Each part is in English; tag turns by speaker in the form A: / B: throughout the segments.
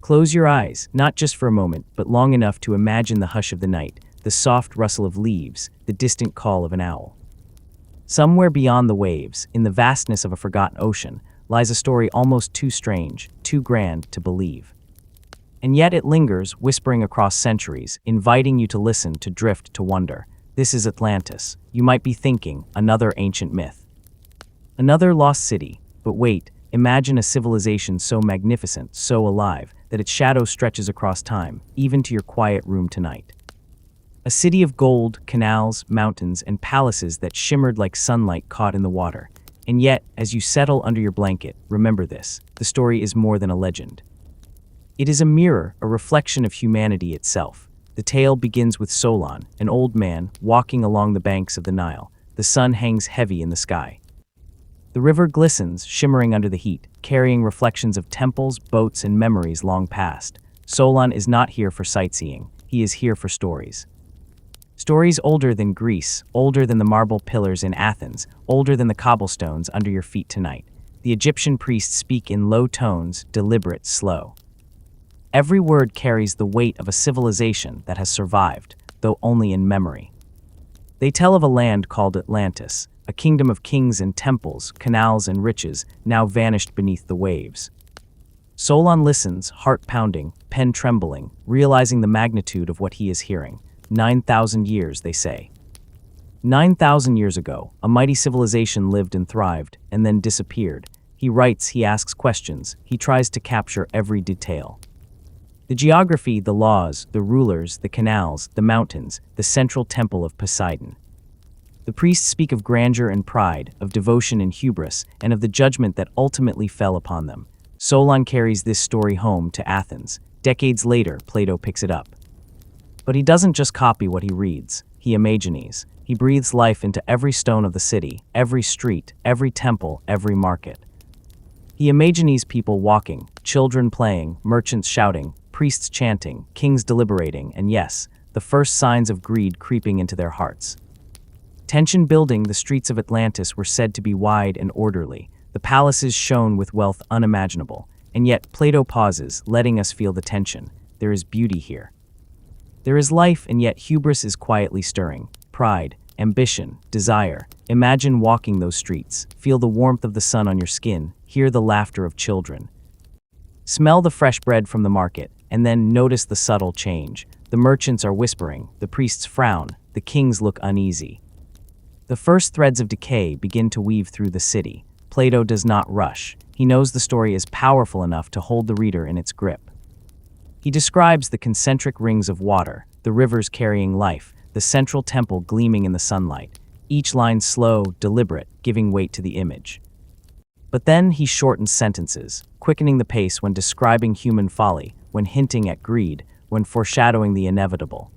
A: Close your eyes, not just for a moment, but long enough to imagine the hush of the night, the soft rustle of leaves, the distant call of an owl. Somewhere beyond the waves, in the vastness of a forgotten ocean, lies a story almost too strange, too grand to believe. And yet it lingers, whispering across centuries, inviting you to listen, to drift, to wonder. This is Atlantis. You might be thinking, another ancient myth. Another lost city. But wait, imagine a civilization so magnificent, so alive, that its shadow stretches across time, even to your quiet room tonight. A city of gold, canals, mountains, and palaces that shimmered like sunlight caught in the water. And yet, as you settle under your blanket, remember this: the story is more than a legend. It is a mirror, a reflection of humanity itself. The tale begins with Solon, an old man, walking along the banks of the Nile. The sun hangs heavy in the sky. The river glistens, shimmering under the heat, carrying reflections of temples, boats, and memories long past. Solon is not here for sightseeing. He is here for stories. Stories older than Greece, older than the marble pillars in Athens, older than the cobblestones under your feet tonight. The Egyptian priests speak in low tones, deliberate, slow. Every word carries the weight of a civilization that has survived, though only in memory. They tell of a land called Atlantis, a kingdom of kings and temples, canals and riches, now vanished beneath the waves. Solon listens, heart pounding, pen trembling, realizing the magnitude of what he is hearing. 9,000 years, they say. 9,000 years ago, a mighty civilization lived and thrived, and then disappeared. He writes, he asks questions, he tries to capture every detail. The geography, the laws, the rulers, the canals, the mountains, the central temple of Poseidon. The priests speak of grandeur and pride, of devotion and hubris, and of the judgment that ultimately fell upon them. Solon carries this story home to Athens. Decades later, Plato picks it up. But he doesn't just copy what he reads, he imagines. He breathes life into every stone of the city, every street, every temple, every market. He imagines people walking, children playing, merchants shouting, priests chanting, kings deliberating, and yes, the first signs of greed creeping into their hearts. Tension building, the streets of Atlantis were said to be wide and orderly. The palaces shone with wealth unimaginable. And yet, Plato pauses, letting us feel the tension. There is beauty here. There is life, and yet hubris is quietly stirring. Pride, ambition, desire. Imagine walking those streets. Feel the warmth of the sun on your skin. Hear the laughter of children. Smell the fresh bread from the market, and then notice the subtle change. The merchants are whispering, the priests frown, the kings look uneasy. The first threads of decay begin to weave through the city. Plato does not rush. He knows the story is powerful enough to hold the reader in its grip. He describes the concentric rings of water, the rivers carrying life, the central temple gleaming in the sunlight, each line slow, deliberate, giving weight to the image. But then he shortens sentences, quickening the pace when describing human folly, when hinting at greed, when foreshadowing the inevitable.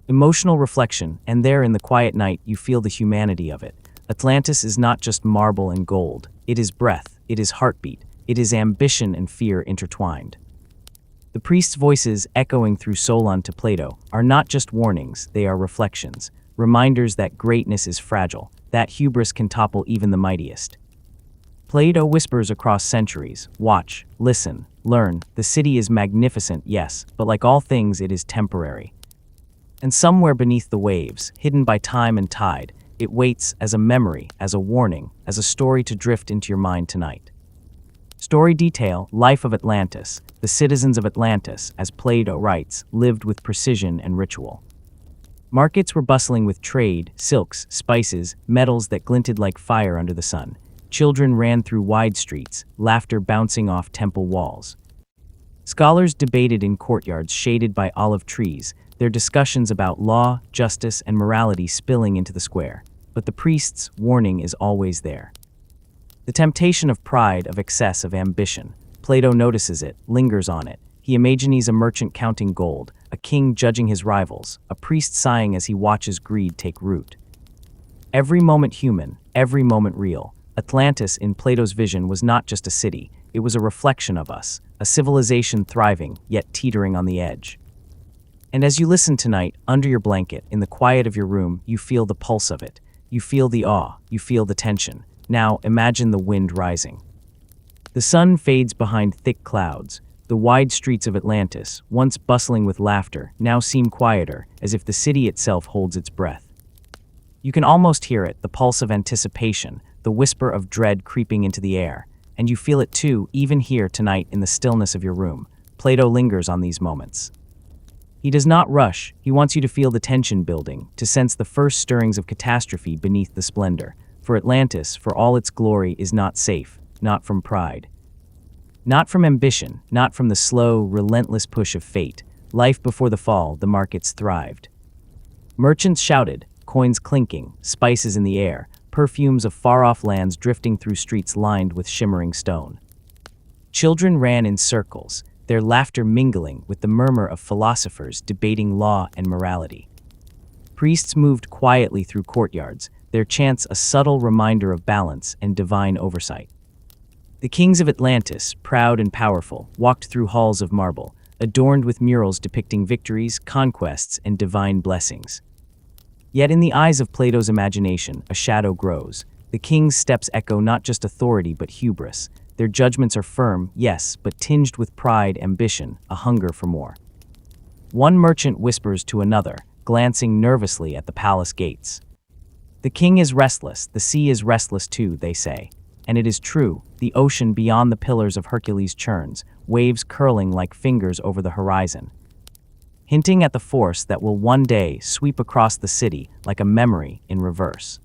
A: Emotional reflection, and there in the quiet night you feel the humanity of it. Atlantis is not just marble and gold. It is breath, it is heartbeat, it is ambition and fear intertwined. The priests' voices echoing through Solon to Plato are not just warnings, they are reflections, reminders that greatness is fragile, that hubris can topple even the mightiest. Plato whispers across centuries, watch, listen, learn, the city is magnificent, yes, but like all things it is temporary. And somewhere beneath the waves, hidden by time and tide, it waits as a memory, as a warning, as a story to drift into your mind tonight. Story detail, life of Atlantis. The citizens of Atlantis, as Plato writes, lived with precision and ritual. Markets were bustling with trade, silks, spices, metals that glinted like fire under the sun. Children ran through wide streets, laughter bouncing off temple walls. Scholars debated in courtyards shaded by olive trees, their discussions about law, justice, and morality spilling into the square. But the priest's warning is always there. The temptation of pride, of excess, of ambition. Plato notices it, lingers on it. He imagines a merchant counting gold, a king judging his rivals, a priest sighing as he watches greed take root. Every moment human, every moment real. Atlantis, in Plato's vision, was not just a city, it was a reflection of us, a civilization thriving, yet teetering on the edge. And as you listen tonight, under your blanket, in the quiet of your room, you feel the pulse of it. You feel the awe, you feel the tension. Now, imagine the wind rising. The sun fades behind thick clouds. The wide streets of Atlantis, once bustling with laughter, now seem quieter, as if the city itself holds its breath. You can almost hear it, the pulse of anticipation, the whisper of dread creeping into the air. And you feel it too, even here tonight in the stillness of your room. Plato lingers on these moments. He does not rush, he wants you to feel the tension building, to sense the first stirrings of catastrophe beneath the splendor. For Atlantis, for all its glory, is not safe, not from pride. Not from ambition, not from the slow, relentless push of fate. Life before the fall, the markets thrived. Merchants shouted, coins clinking, spices in the air, perfumes of far-off lands drifting through streets lined with shimmering stone. Children ran in circles, their laughter mingling with the murmur of philosophers debating law and morality. Priests moved quietly through courtyards, their chants a subtle reminder of balance and divine oversight. The kings of Atlantis, proud and powerful, walked through halls of marble, adorned with murals depicting victories, conquests, and divine blessings. Yet in the eyes of Plato's imagination, a shadow grows. The king's steps echo not just authority but hubris. Their judgments are firm, yes, but tinged with pride, ambition, a hunger for more. One merchant whispers to another, glancing nervously at the palace gates. The king is restless, the sea is restless too, they say. And it is true, the ocean beyond the pillars of Hercules churns, waves curling like fingers over the horizon, hinting at the force that will one day sweep across the city like a memory in reverse.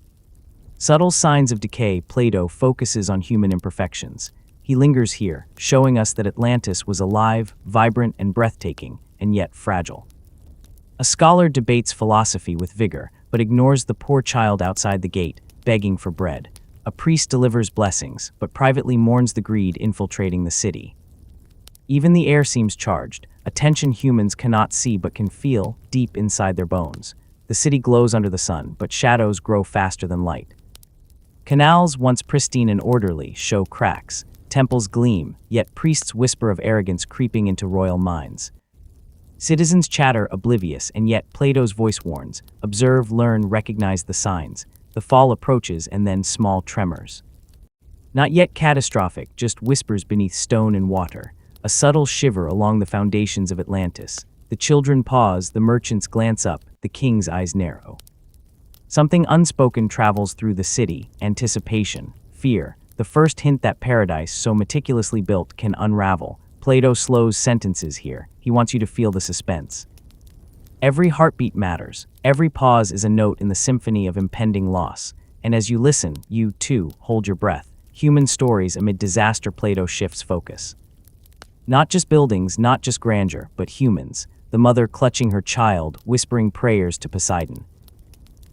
A: Subtle signs of decay, Plato focuses on human imperfections. He lingers here, showing us that Atlantis was alive, vibrant, and breathtaking, and yet fragile. A scholar debates philosophy with vigor, but ignores the poor child outside the gate, begging for bread. A priest delivers blessings, but privately mourns the greed infiltrating the city. Even the air seems charged, a tension humans cannot see but can feel deep inside their bones. The city glows under the sun, but shadows grow faster than light. Canals, once pristine and orderly, show cracks. Temples gleam, yet priests whisper of arrogance creeping into royal minds. Citizens chatter oblivious, and yet Plato's voice warns, observe, learn, recognize the signs. The fall approaches, and then small tremors. Not yet catastrophic, just whispers beneath stone and water. A subtle shiver along the foundations of Atlantis. The children pause, the merchants glance up, the king's eyes narrow. Something unspoken travels through the city, anticipation, fear, the first hint that paradise so meticulously built can unravel. Plato slows sentences here. He wants you to feel the suspense. Every heartbeat matters. Every pause is a note in the symphony of impending loss. And as you listen, you, too, hold your breath. Human stories amid disaster. Plato shifts focus. Not just buildings, not just grandeur, but humans. The mother clutching her child, whispering prayers to Poseidon.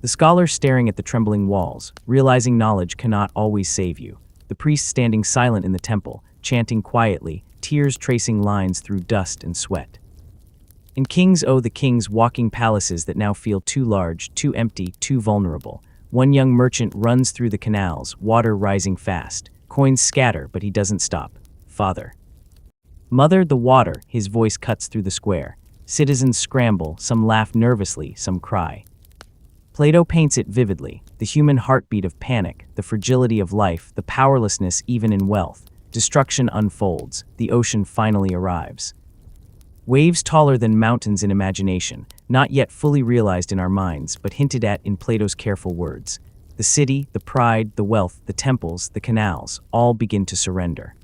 A: The scholar staring at the trembling walls, realizing knowledge cannot always save you. The priest standing silent in the temple, chanting quietly, tears tracing lines through dust and sweat. In Kings, oh, the kings walking palaces that now feel too large, too empty, too vulnerable. One young merchant runs through the canals, water rising fast. Coins scatter, but he doesn't stop. Father. Mother, the water, his voice cuts through the square. Citizens scramble, some laugh nervously, some cry. Plato paints it vividly, the human heartbeat of panic, the fragility of life, the powerlessness even in wealth. Destruction unfolds, the ocean finally arrives. Waves taller than mountains in imagination, not yet fully realized in our minds, but hinted at in Plato's careful words. The city, the pride, the wealth, the temples, the canals, all begin to surrender.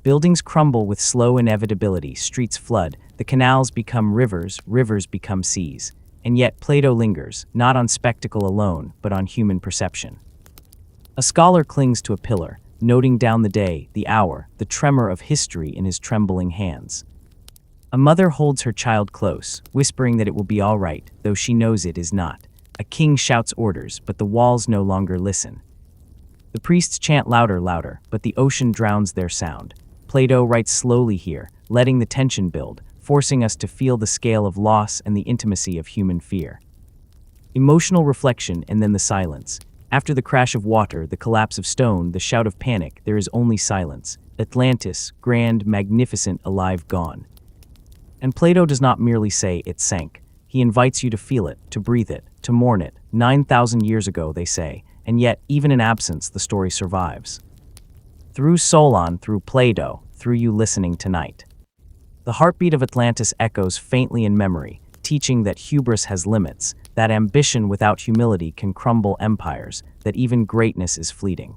A: Buildings crumble with slow inevitability, streets flood, the canals become rivers, rivers become seas. And yet Plato lingers, not on spectacle alone, but on human perception. A scholar clings to a pillar, noting down the day, the hour, the tremor of history in his trembling hands. A mother holds her child close, whispering that it will be all right, though she knows it is not. A king shouts orders, but the walls no longer listen. The priests chant louder, louder, but the ocean drowns their sound. Plato writes slowly here, letting the tension build, forcing us to feel the scale of loss and the intimacy of human fear. Emotional reflection and then the silence. After the crash of water, the collapse of stone, the shout of panic, there is only silence. Atlantis, grand, magnificent, alive, gone. And Plato does not merely say it sank. He invites you to feel it, to breathe it, to mourn it. 9,000 years ago, they say, and yet, even in absence, the story survives. Through Solon, through Plato, through you listening tonight. The heartbeat of Atlantis echoes faintly in memory, teaching that hubris has limits, that ambition without humility can crumble empires, that even greatness is fleeting.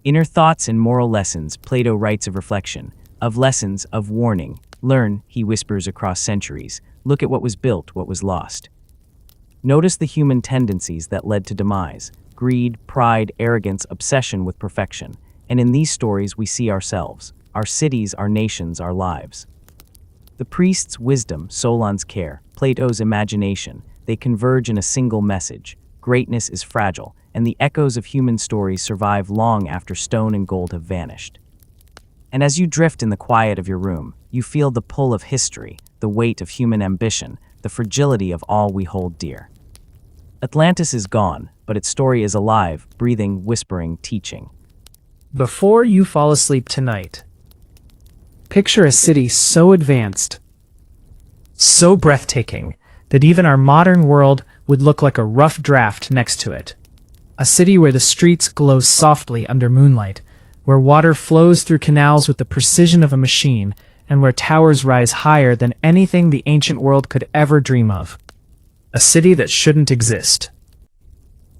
A: Inner thoughts and moral lessons, Plato writes of reflection, of lessons, of warning. Learn, he whispers across centuries. Look at what was built, what was lost. Notice the human tendencies that led to demise: greed, pride, arrogance, obsession with perfection. And in these stories we see ourselves, our cities, our nations, our lives. The priest's wisdom, Solon's care, Plato's imagination, they converge in a single message. Greatness is fragile, and the echoes of human stories survive long after stone and gold have vanished. And as you drift in the quiet of your room, you feel the pull of history, the weight of human ambition, the fragility of all we hold dear. Atlantis is gone, but its story is alive, breathing, whispering, teaching.
B: Before you fall asleep tonight, picture a city so advanced, so breathtaking, that even our modern world would look like a rough draft next to it. A city where the streets glow softly under moonlight, where water flows through canals with the precision of a machine, and where towers rise higher than anything the ancient world could ever dream of. A city that shouldn't exist.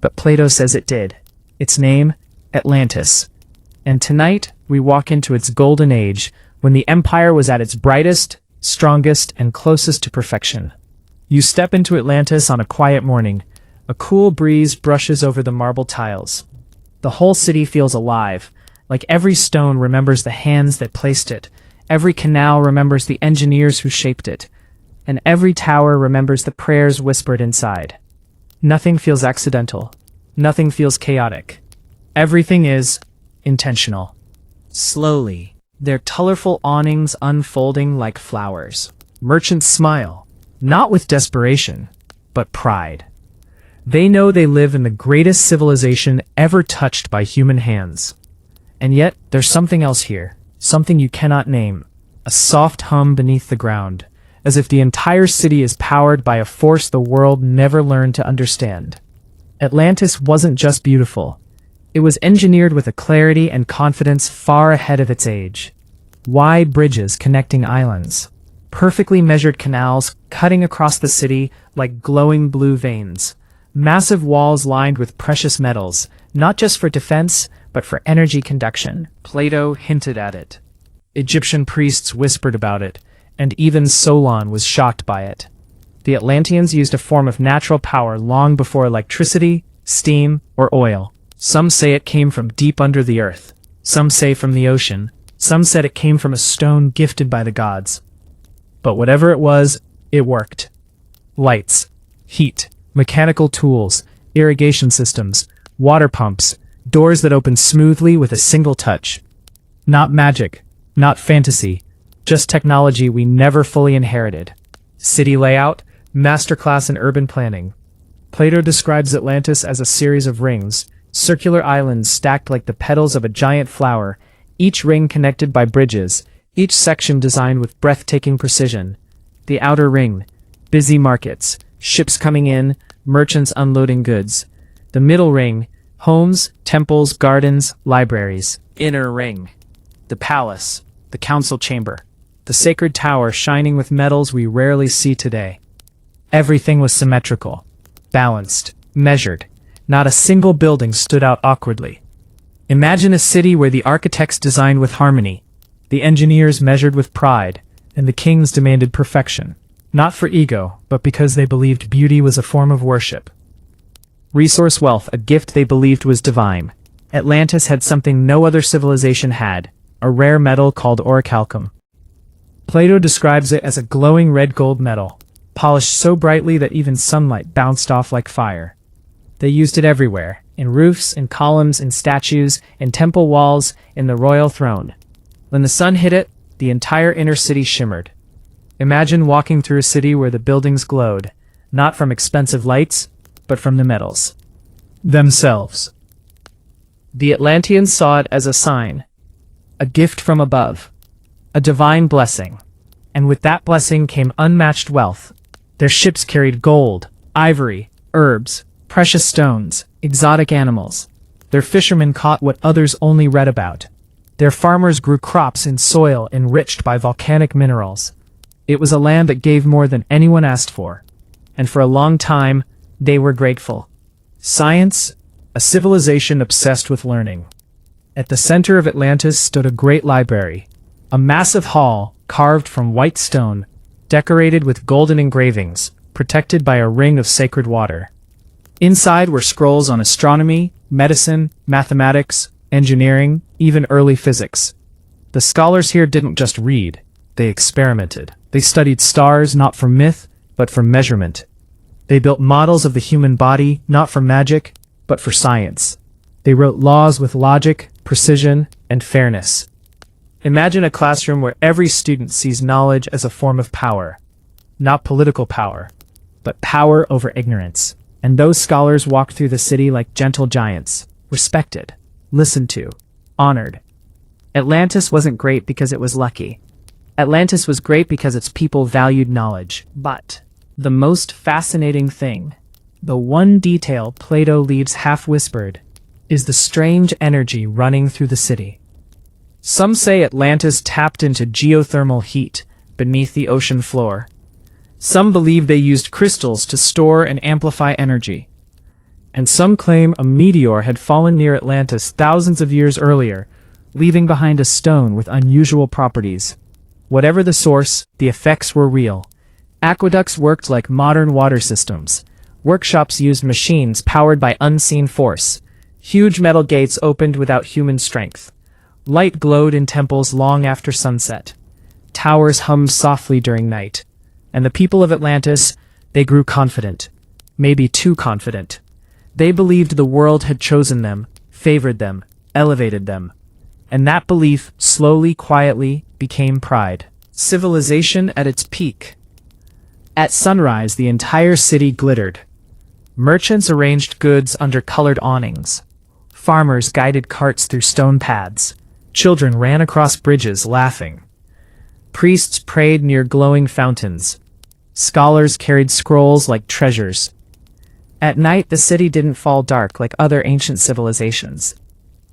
B: But Plato says it did. Its name, Atlantis. And tonight, we walk into its golden age, when the empire was at its brightest, strongest, and closest to perfection. You step into Atlantis on a quiet morning. A cool breeze brushes over the marble tiles. The whole city feels alive, like every stone remembers the hands that placed it, every canal remembers the engineers who shaped it, and every tower remembers the prayers whispered inside. Nothing feels accidental. Nothing feels chaotic. Everything is intentional. Slowly, their colorful awnings unfolding like flowers. Merchants smile, not with desperation, but pride. They know they live in the greatest civilization ever touched by human hands. And yet, there's something else here, something you cannot name, a soft hum beneath the ground, as if the entire city is powered by a force the world never learned to understand. Atlantis wasn't just beautiful. It was engineered with a clarity and confidence far ahead of its age. Wide bridges connecting islands, perfectly measured canals cutting across the city like glowing blue veins, massive walls lined with precious metals, not just for defense, but for energy conduction. Plato hinted at it. Egyptian priests whispered about it, and even Solon was shocked by it. The Atlanteans used a form of natural power long before electricity, steam, or oil. Some say it came from deep under the earth. Some say from the ocean. Some said it came from a stone gifted by the gods. But whatever it was, it worked. Lights, heat, mechanical tools, irrigation systems, water pumps, doors that opened smoothly with a single touch. Not magic, not fantasy, just technology we never fully inherited. City layout, masterclass in urban planning. Plato describes Atlantis as a series of rings, circular islands stacked like the petals of a giant flower, each ring connected by bridges, each section designed with breathtaking precision. The outer ring, busy markets, ships coming in, merchants unloading goods. The middle ring, homes, temples, gardens, libraries. Inner ring, the palace, the council chamber, the sacred tower shining with metals we rarely see today. Everything was symmetrical, balanced, measured. Not a single building stood out awkwardly. Imagine a city where the architects designed with harmony, the engineers measured with pride, and the kings demanded perfection, not for ego, but because they believed beauty was a form of worship. Resource wealth, a gift they believed was divine. Atlantis had something no other civilization had, a rare metal called orichalcum. Plato describes it as a glowing red gold metal, polished so brightly that even sunlight bounced off like fire. They used it everywhere, in roofs, in columns, in statues, in temple walls, in the royal throne. When the sun hit it, the entire inner city shimmered. Imagine walking through a city where the buildings glowed, not from expensive lights, but from the metals themselves. The Atlanteans saw it as a sign, a gift from above, a divine blessing. And with that blessing came unmatched wealth. Their ships carried gold, ivory, herbs, precious stones, exotic animals. Their fishermen caught what others only read about. Their farmers grew crops in soil enriched by volcanic minerals. It was a land that gave more than anyone asked for. And for a long time, they were grateful. Science, a civilization obsessed with learning. At the center of Atlantis stood a great library, a massive hall carved from white stone, decorated with golden engravings, protected by a ring of sacred water. Inside were scrolls on astronomy, medicine, mathematics, engineering, even early physics. The scholars here didn't just read, they experimented. They studied stars not for myth, but for measurement. They built models of the human body not for magic, but for science. They wrote laws with logic, precision, and fairness. Imagine a classroom where every student sees knowledge as a form of power. Not political power, but power over ignorance. And those scholars walked through the city like gentle giants, respected, listened to, honored. Atlantis wasn't great because it was lucky. Atlantis was great because its people valued knowledge. But the most fascinating thing, the one detail Plato leaves half-whispered, is the strange energy running through the city. Some say Atlantis tapped into geothermal heat beneath the ocean floor. Some believe they used crystals to store and amplify energy. And some claim a meteor had fallen near Atlantis thousands of years earlier, leaving behind a stone with unusual properties. Whatever the source, the effects were real. Aqueducts worked like modern water systems. Workshops used machines powered by unseen force. Huge metal gates opened without human strength. Light glowed in temples long after sunset. Towers hummed softly during night. And the people of Atlantis, they grew confident. Maybe too confident. They believed the world had chosen them, favored them, elevated them. And that belief, slowly, quietly, became pride. Civilization at its peak. At sunrise, the entire city glittered. Merchants arranged goods under colored awnings. Farmers guided carts through stone paths. Children ran across bridges laughing. Priests prayed near glowing fountains. Scholars carried scrolls like treasures. At night, the city didn't fall dark like other ancient civilizations.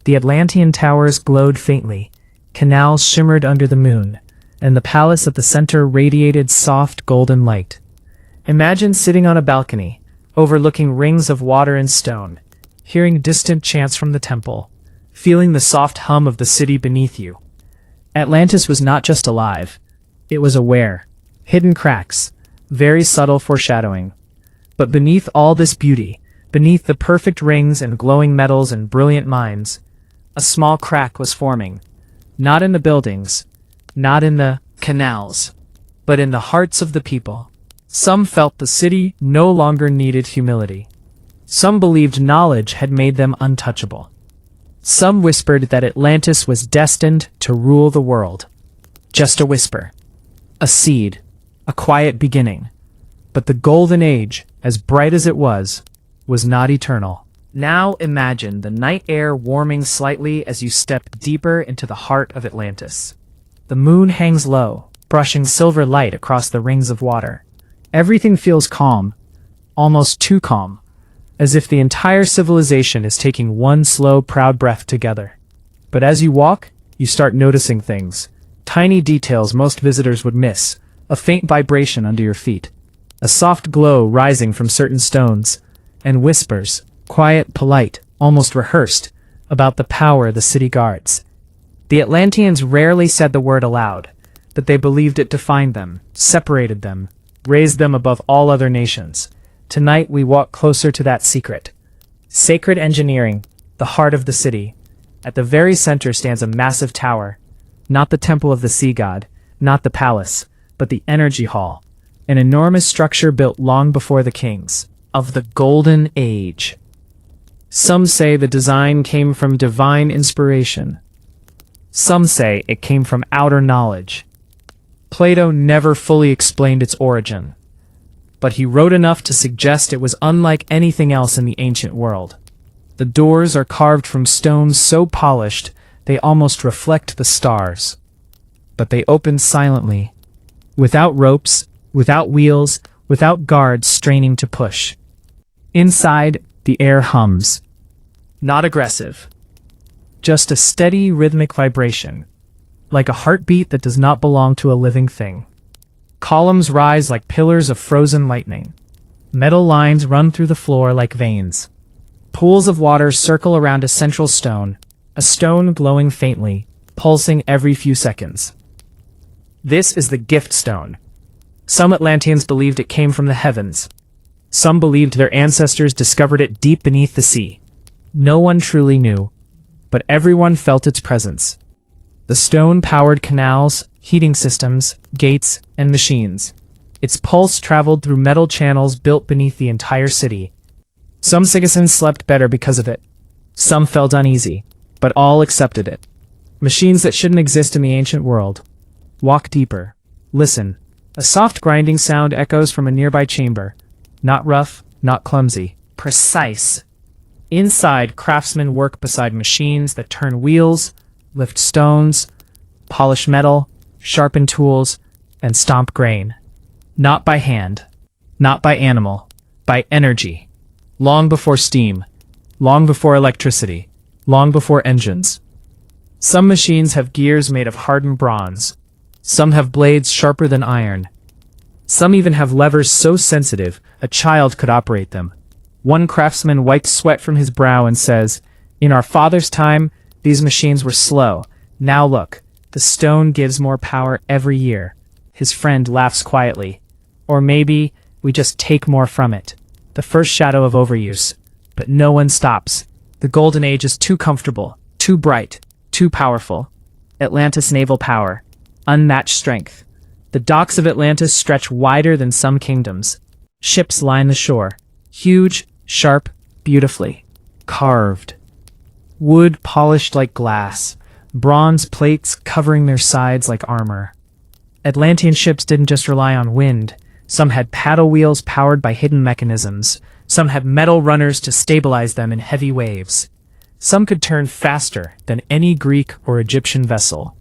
B: The Atlantean towers glowed faintly, canals shimmered under the moon, and the palace at the center radiated soft golden light. Imagine sitting on a balcony, overlooking rings of water and stone, hearing distant chants from the temple, feeling the soft hum of the city beneath you. Atlantis was not just alive, it was aware. Hidden cracks, very subtle foreshadowing. But beneath all this beauty, beneath the perfect rings and glowing metals and brilliant minds, a small crack was forming. Not in the buildings, not in the canals, but in the hearts of the people. Some felt the city no longer needed humility. Some believed knowledge had made them untouchable. Some whispered that Atlantis was destined to rule the world. Just a whisper. A seed. A quiet beginning. But the golden age, as bright as it was not eternal. Now imagine the night air warming slightly as you step deeper into the heart of Atlantis. The moon hangs low, brushing silver light across the rings of water. Everything feels calm, almost too calm, as if the entire civilization is taking one slow, proud breath together. But as you walk, you start noticing things. Tiny details most visitors would miss. A faint vibration under your feet. A soft glow rising from certain stones. And whispers, quiet, polite, almost rehearsed, about the power the city guards. The Atlanteans rarely said the word aloud, but they believed it defined them, separated them, raised them above all other nations. Tonight we walk closer to that secret. Sacred engineering, the heart of the city. At the very center stands a massive tower. Not the temple of the sea god, not the palace, but the energy hall. An enormous structure built long before the kings. Of the Golden Age. Some say the design came from divine inspiration. Some say it came from outer knowledge. Plato never fully explained its origin, but he wrote enough to suggest it was unlike anything else in the ancient world. The doors are carved from stones so polished they almost reflect the stars. But they open silently, without ropes, without wheels, without guards straining to push. Inside, the air hums. Not aggressive. just a steady, rhythmic vibration, like a heartbeat that does not belong to a living thing. Columns rise like pillars of frozen lightning. Metal lines run through the floor like veins. Pools of water circle around a central stone, a stone glowing faintly, pulsing every few seconds. This is the gift stone. Some Atlanteans believed it came from the heavens. Some believed their ancestors discovered it deep beneath the sea. No one truly knew, but everyone felt its presence. The stone powered canals, heating systems, gates, and machines. Its pulse traveled through metal channels built beneath the entire city. Some citizens slept better because of it. Some felt uneasy, but all accepted it. Machines that shouldn't exist in the ancient world. Walk deeper. Listen. A soft grinding sound echoes from a nearby chamber. Not rough, not clumsy. Precise. Inside, craftsmen work beside machines that turn wheels, lift stones, polish metal, sharpen tools, and stomp grain. Not by hand, not by animal, by energy. Long before steam, long before electricity, long before engines. Some machines have gears made of hardened bronze. Some have blades sharper than iron. Some even have levers so sensitive a child could operate them. One craftsman wipes sweat from his brow and says, "In our father's time, these machines were slow. Now look, the stone gives more power every year." His friend laughs quietly. Or maybe we just take more from it. The first shadow of overuse. But no one stops. The Golden Age is too comfortable, too bright, too powerful. Atlantis naval power. Unmatched strength. The docks of Atlantis stretch wider than some kingdoms. Ships line the shore. Huge, sharp, beautifully carved. Wood polished like glass. Bronze plates covering their sides like armor. Atlantean ships didn't just rely on wind. Some had paddle wheels powered by hidden mechanisms. Some had metal runners to stabilize them in heavy waves. Some could turn faster than any Greek or Egyptian vessel.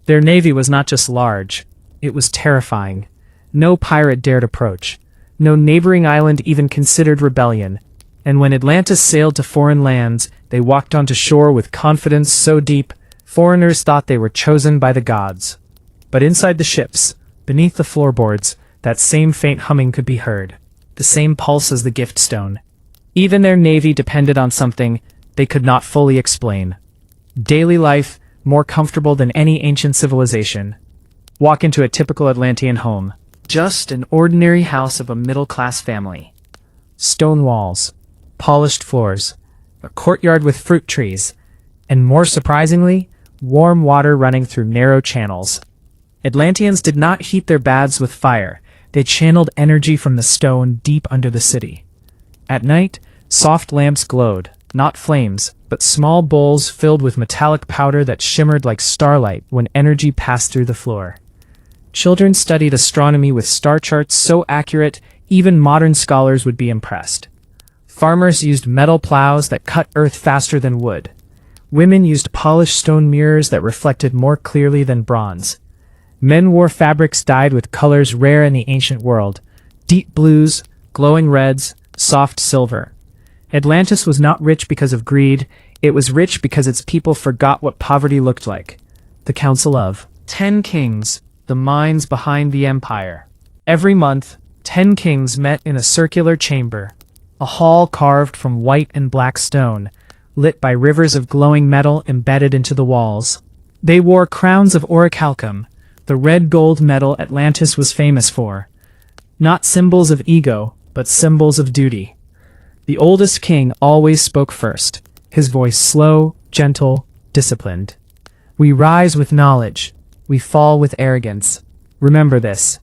B: Their navy was not just large, it was terrifying. No pirate dared approach. No neighboring island even considered rebellion. And when Atlantis sailed to foreign lands, they walked onto shore with confidence so deep, foreigners thought they were chosen by the gods. But inside the ships, beneath the floorboards, that same faint humming could be heard. The same pulse as the gift stone. Even their navy depended on something they could not fully explain. Daily life, more comfortable than any ancient civilization. Walk into a typical Atlantean home. Just an ordinary house of a middle-class family. Stone walls, polished floors, a courtyard with fruit trees, and more surprisingly, warm water running through narrow channels. Atlanteans did not heat their baths with fire. They channeled energy from the stone deep under the city. At night, soft lamps glowed, not flames, but small bowls filled with metallic powder that shimmered like starlight when energy passed through the floor. Children studied astronomy with star charts so accurate, even modern scholars would be impressed. Farmers used metal plows that cut earth faster than wood. Women used polished stone mirrors that reflected more clearly than bronze. Men wore fabrics dyed with colors rare in the ancient world. Deep blues, glowing reds, soft silver. Atlantis was not rich because of greed, it was rich because its people forgot what poverty looked like. The Council of 10 Kings, the minds behind the empire. Every month, 10 kings met in a circular chamber, a hall carved from white and black stone, lit by rivers of glowing metal embedded into the walls. They wore crowns of orichalcum, the red gold metal Atlantis was famous for. Not symbols of ego, but symbols of duty. The oldest king always spoke first, his voice slow, gentle, disciplined. We rise with knowledge. We fall with arrogance. Remember this.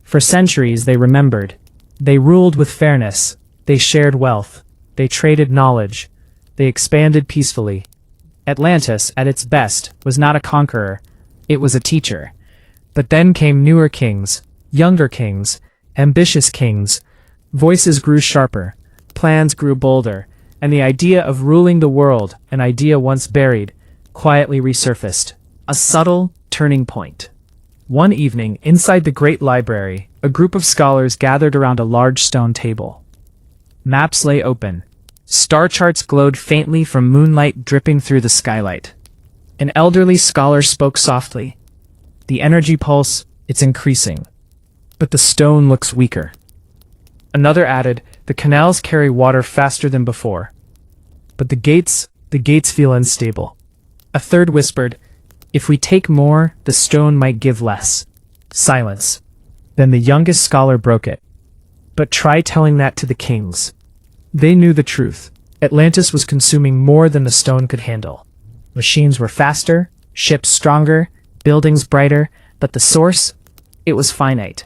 B: For centuries they remembered. They ruled with fairness. They shared wealth. They traded knowledge. They expanded peacefully. Atlantis, at its best, was not a conqueror. It was a teacher. But then came newer kings, younger kings, ambitious kings. Voices grew sharper. Plans grew bolder. And the idea of ruling the world, an idea once buried, quietly resurfaced. A subtle turning point. One evening, inside the great library, a group of scholars gathered around a large stone table. Maps lay open. Star charts glowed faintly from moonlight dripping through the skylight. An elderly scholar spoke softly. The energy pulse, it's increasing. But the stone looks weaker. Another added, the canals carry water faster than before. But the gates feel unstable. A third whispered, if we take more, the stone might give less. Silence. Then the youngest scholar broke it. But try telling that to the kings. They knew the truth. Atlantis was consuming more than the stone could handle. Machines were faster, ships stronger, buildings brighter, but the source, it was finite.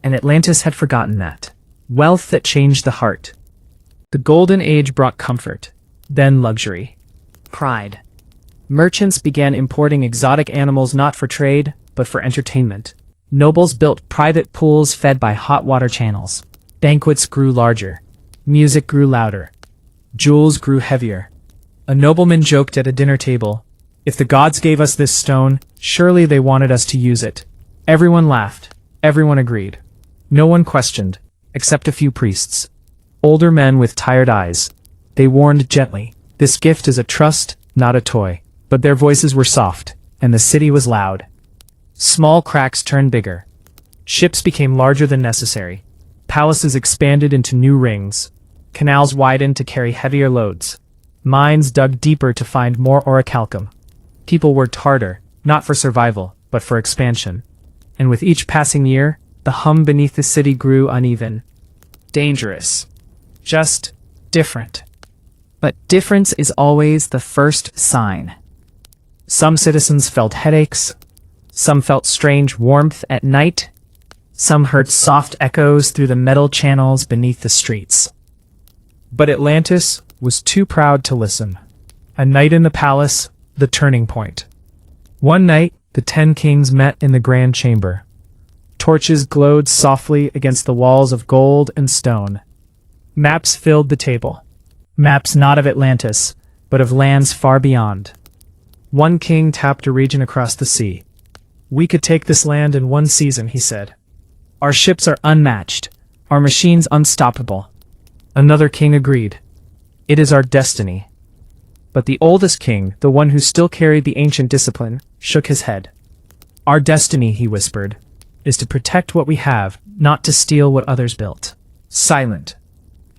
B: And Atlantis had forgotten that. Wealth that changed the heart. The Golden Age brought comfort, then luxury. Pride. Merchants began importing exotic animals not for trade, but for entertainment. Nobles built private pools fed by hot water channels. Banquets grew larger. Music grew louder. Jewels grew heavier. A nobleman joked at a dinner table, if the gods gave us this stone, surely they wanted us to use it. Everyone laughed. Everyone agreed. No one questioned, except a few priests. Older men with tired eyes. They warned gently, this gift is a trust, not a toy. But their voices were soft, and the city was loud. Small cracks turned bigger. Ships became larger than necessary. Palaces expanded into new rings. Canals widened to carry heavier loads. Mines dug deeper to find more orichalcum. People worked harder, not for survival, but for expansion. And with each passing year, the hum beneath the city grew uneven. Dangerous. Just different. But difference is always the first sign. Some citizens felt headaches. Some felt strange warmth at night. Some heard soft echoes through the metal channels beneath the streets. But Atlantis was too proud to listen. A night in the palace, the turning point. One night, the 10 kings met in the grand chamber. Torches glowed softly against the walls of gold and stone. Maps filled the table. Maps not of Atlantis, but of lands far beyond. One king tapped a region across the sea. We could take this land in one season, he said. Our ships are unmatched, our machines unstoppable. Another king agreed. It is our destiny. But the oldest king, the one who still carried the ancient discipline, shook his head. Our destiny, he whispered, is to protect what we have, not to steal what others built. Silent.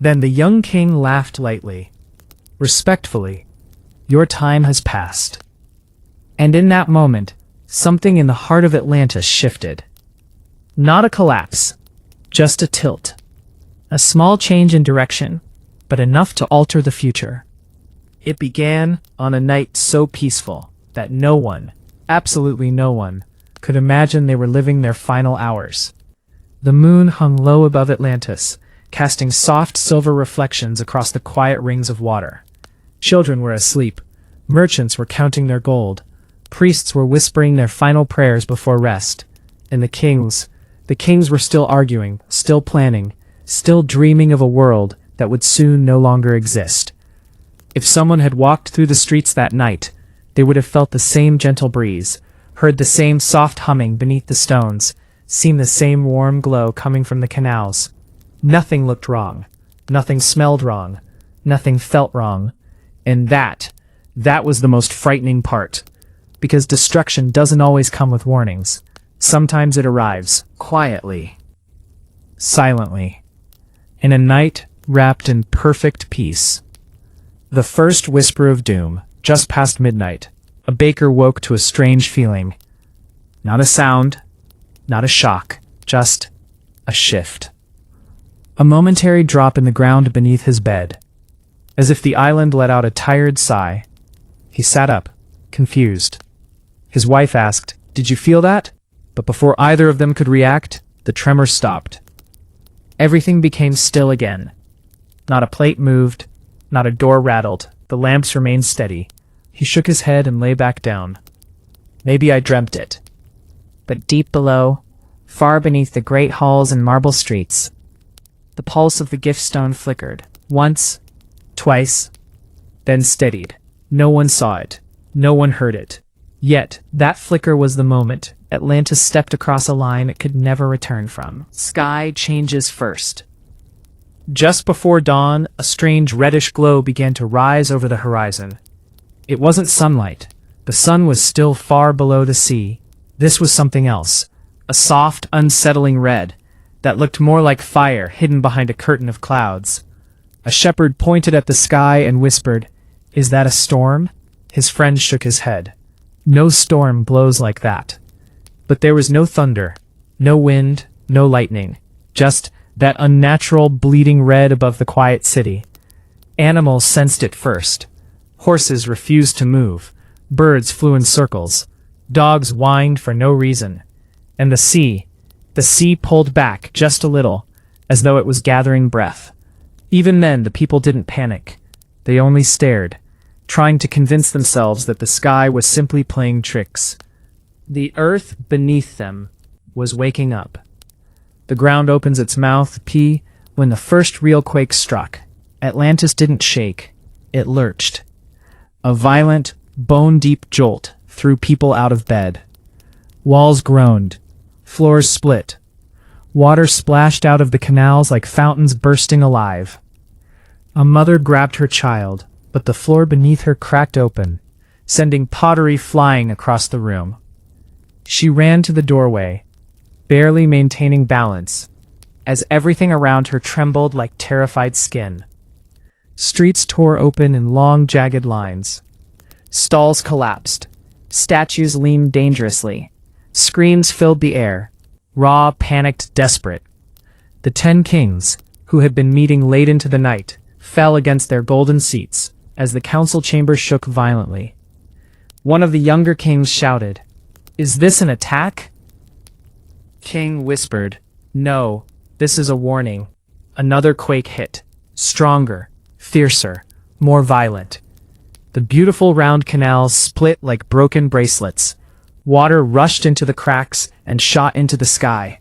B: Then the young king laughed lightly. Respectfully, your time has passed. And in that moment, something in the heart of Atlantis shifted. Not a collapse, just a tilt. A small change in direction, but enough to alter the future. It began on a night so peaceful that no one, absolutely no one, could imagine they were living their final hours. The moon hung low above Atlantis, casting soft silver reflections across the quiet rings of water. Children were asleep. Merchants were counting their gold. Priests were whispering their final prayers before rest. And the kings were still arguing, still planning, still dreaming of a world that would soon no longer exist. If someone had walked through the streets that night, they would have felt the same gentle breeze, heard the same soft humming beneath the stones, seen the same warm glow coming from the canals. Nothing looked wrong. Nothing smelled wrong. Nothing felt wrong. And that was the most frightening part. Because destruction doesn't always come with warnings. Sometimes it arrives, quietly, silently, in a night wrapped in perfect peace. The first whisper of doom, just past midnight, a baker woke to a strange feeling. Not a sound, not a shock, just a shift. A momentary drop in the ground beneath his bed. As if the island let out a tired sigh. He sat up, confused. His wife asked, "Did you feel that?" But before either of them could react, the tremor stopped. Everything became still again. Not a plate moved, not a door rattled, the lamps remained steady. He shook his head and lay back down. Maybe I dreamt it. But deep below, far beneath the great halls and marble streets, the pulse of the gift stone flickered, once, twice, then steadied. No one saw it. No one heard it. Yet, that flicker was the moment Atlantis stepped across a line it could never return from. Sky changes first. Just before dawn, a strange reddish glow began to rise over the horizon. It wasn't sunlight. The sun was still far below the sea. This was something else. A soft, unsettling red that looked more like fire hidden behind a curtain of clouds. A shepherd pointed at the sky and whispered, "Is that a storm?" His friend shook his head. "No storm blows like that." But there was no thunder, no wind, no lightning, just that unnatural bleeding red above the quiet city. Animals sensed it first. Horses refused to move. Birds flew in circles. Dogs whined for no reason. And the sea pulled back just a little, as though it was gathering breath. Even then, the people didn't panic. They only stared, trying to convince themselves that the sky was simply playing tricks. The earth beneath them was waking up. The ground opens its mouth, P, when the first real quake struck. Atlantis didn't shake. It lurched. A violent, bone-deep jolt threw people out of bed. Walls groaned. Floors split. Water splashed out of the canals like fountains bursting alive. A mother grabbed her child, but the floor beneath her cracked open, sending pottery flying across the room. She ran to the doorway, barely maintaining balance, as everything around her trembled like terrified skin. Streets tore open in long, jagged lines. Stalls collapsed. Statues leaned dangerously. Screams filled the air. Ra panicked, desperate. The 10 kings, who had been meeting late into the night, fell against their golden seats as the council chamber shook violently. One of the younger kings shouted, "Is this an attack?" King whispered, "No, this is a warning." Another quake hit. Stronger, fiercer, more violent. The beautiful round canals split like broken bracelets. Water rushed into the cracks and shot into the sky.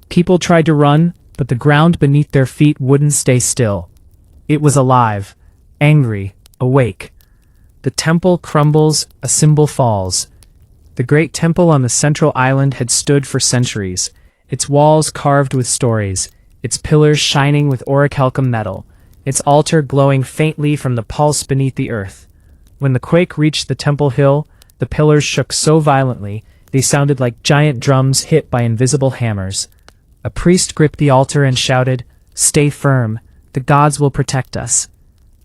B: People tried to run, but the ground beneath their feet wouldn't stay still. It was alive, angry, awake. The temple crumbles, a symbol falls. The great temple on the central island had stood for centuries, its walls carved with stories, its pillars shining with orichalcum metal, its altar glowing faintly from the pulse beneath the earth. When the quake reached the temple hill, the pillars shook so violently they sounded like giant drums hit by invisible hammers. A priest gripped the altar and shouted, "Stay firm, the gods will protect us."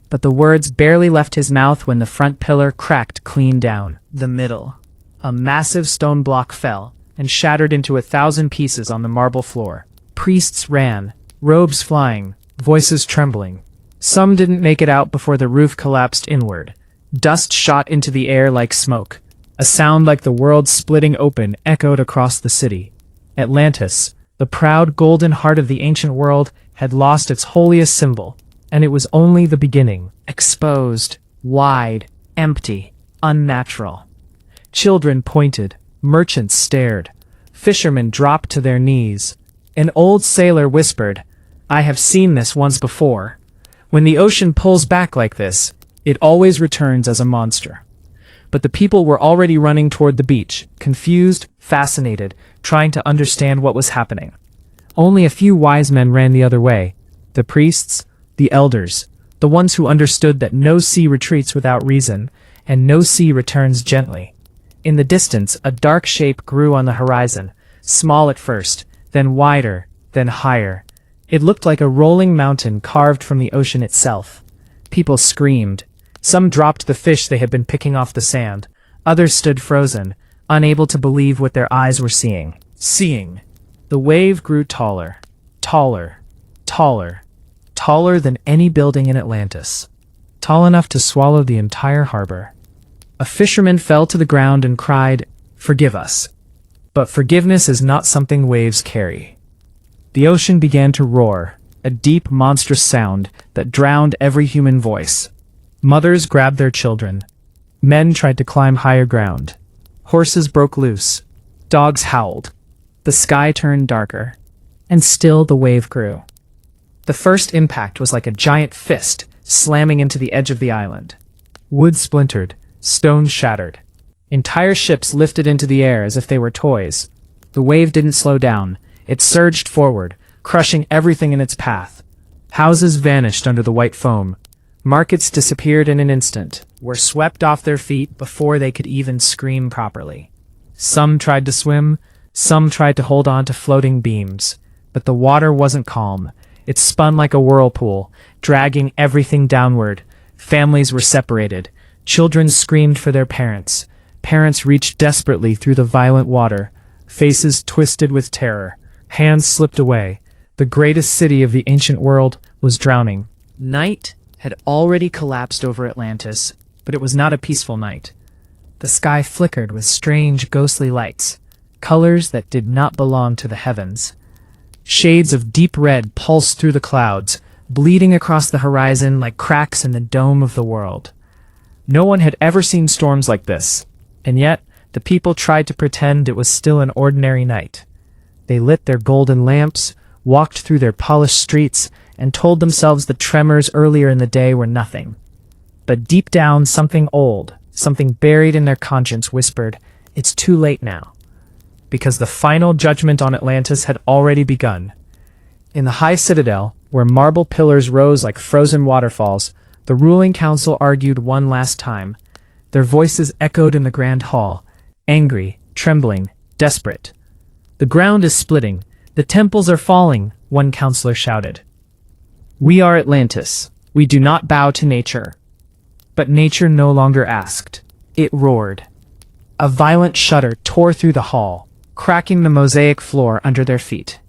B: But the words barely left his mouth when the front pillar cracked clean down the middle. A massive stone block fell and shattered into 1,000 pieces on the marble floor. Priests ran, robes flying, voices trembling. Some didn't make it out before the roof collapsed inward. Dust shot into the air like smoke. A sound like the world splitting open echoed across the city. Atlantis, the proud golden heart of the ancient world, had lost its holiest symbol, and it was only the beginning. Exposed, wide, empty, unnatural. Children pointed, merchants stared, fishermen dropped to their knees. An old sailor whispered, "I have seen this once before. When the ocean pulls back like this, it always returns as a monster." But the people were already running toward the beach, confused, fascinated, trying to understand what was happening. Only a few wise men ran the other way. The priests, the elders, the ones who understood that no sea retreats without reason, and no sea returns gently. In the distance, a dark shape grew on the horizon, small at first, then wider, then higher. It looked like a rolling mountain carved from the ocean itself. People screamed. Some dropped the fish they had been picking off the sand. Others stood frozen, unable to believe what their eyes were seeing. The wave grew taller, taller, taller, taller than any building in Atlantis. Tall enough to swallow the entire harbor. A fisherman fell to the ground and cried, "Forgive us." But forgiveness is not something waves carry. The ocean began to roar, a deep, monstrous sound that drowned every human voice. Mothers grabbed their children. Men tried to climb higher ground. Horses broke loose. Dogs howled. The sky turned darker. And still the wave grew. The first impact was like a giant fist slamming into the edge of the island. Wood splintered. Stones shattered. Entire ships lifted into the air as if they were toys. The wave didn't slow down. It surged forward, crushing everything in its path. Houses vanished under the white foam. Markets disappeared in an instant, were swept off their feet before they could even scream properly. Some tried to swim, some tried to hold on to floating beams, but the water wasn't calm. It spun like a whirlpool, dragging everything downward. Families were separated. Children screamed for their parents. Parents reached desperately through the violent water. Faces twisted with terror. Hands slipped away. The greatest city of the ancient world was drowning. Night had already collapsed over Atlantis, but it was not a peaceful night. The sky flickered with strange, ghostly lights, colors that did not belong to the heavens. Shades of deep red pulsed through the clouds, bleeding across the horizon like cracks in the dome of the world. No one had ever seen storms like this, and yet the people tried to pretend it was still an ordinary night. They lit their golden lamps, walked through their polished streets, and told themselves the tremors earlier in the day were nothing. But deep down, something old, something buried in their conscience whispered, "It's too late now." Because the final judgment on Atlantis had already begun. In the high citadel, where marble pillars rose like frozen waterfalls, the ruling council argued one last time. Their voices echoed in the grand hall, angry, trembling, desperate. "The ground is splitting. The temples are falling," one counselor shouted. "We are Atlantis. We do not bow to nature." But nature no longer asked. It roared. A violent shudder tore through the hall, cracking the mosaic floor under their feet.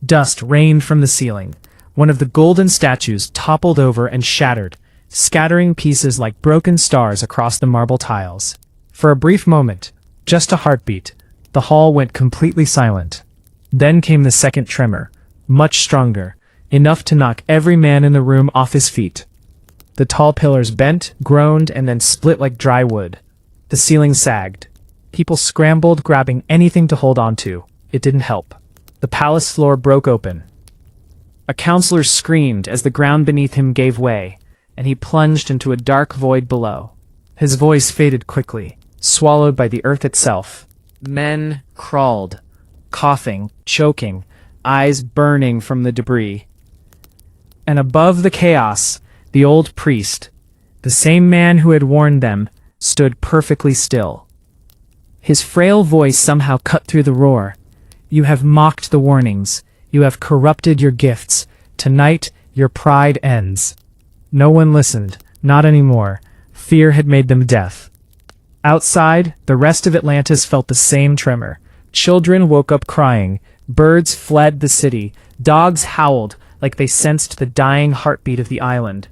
B: Dust rained from the ceiling. One of the golden statues toppled over and shattered, scattering pieces like broken stars across the marble tiles. For a brief moment, just a heartbeat, the hall went completely silent. Then came the second tremor, much stronger, enough to knock every man in the room off his feet. The tall pillars bent, groaned, and then split like dry wood. The ceiling sagged. People scrambled, grabbing anything to hold on to. It didn't help. The palace floor broke open. A counselor screamed as the ground beneath him gave way, and he plunged into a dark void below. His voice faded quickly, swallowed by the earth itself. Men crawled, coughing, choking, eyes burning from the debris. And above the chaos, the old priest, the same man who had warned them, stood perfectly still. His frail voice somehow cut through the roar. "You have mocked the warnings. You have corrupted your gifts. Tonight, your pride ends." No one listened, not anymore. Fear had made them deaf. Outside, the rest of Atlantis felt the same tremor. Children woke up crying. Birds fled the city. Dogs howled like they sensed the dying heartbeat of the island.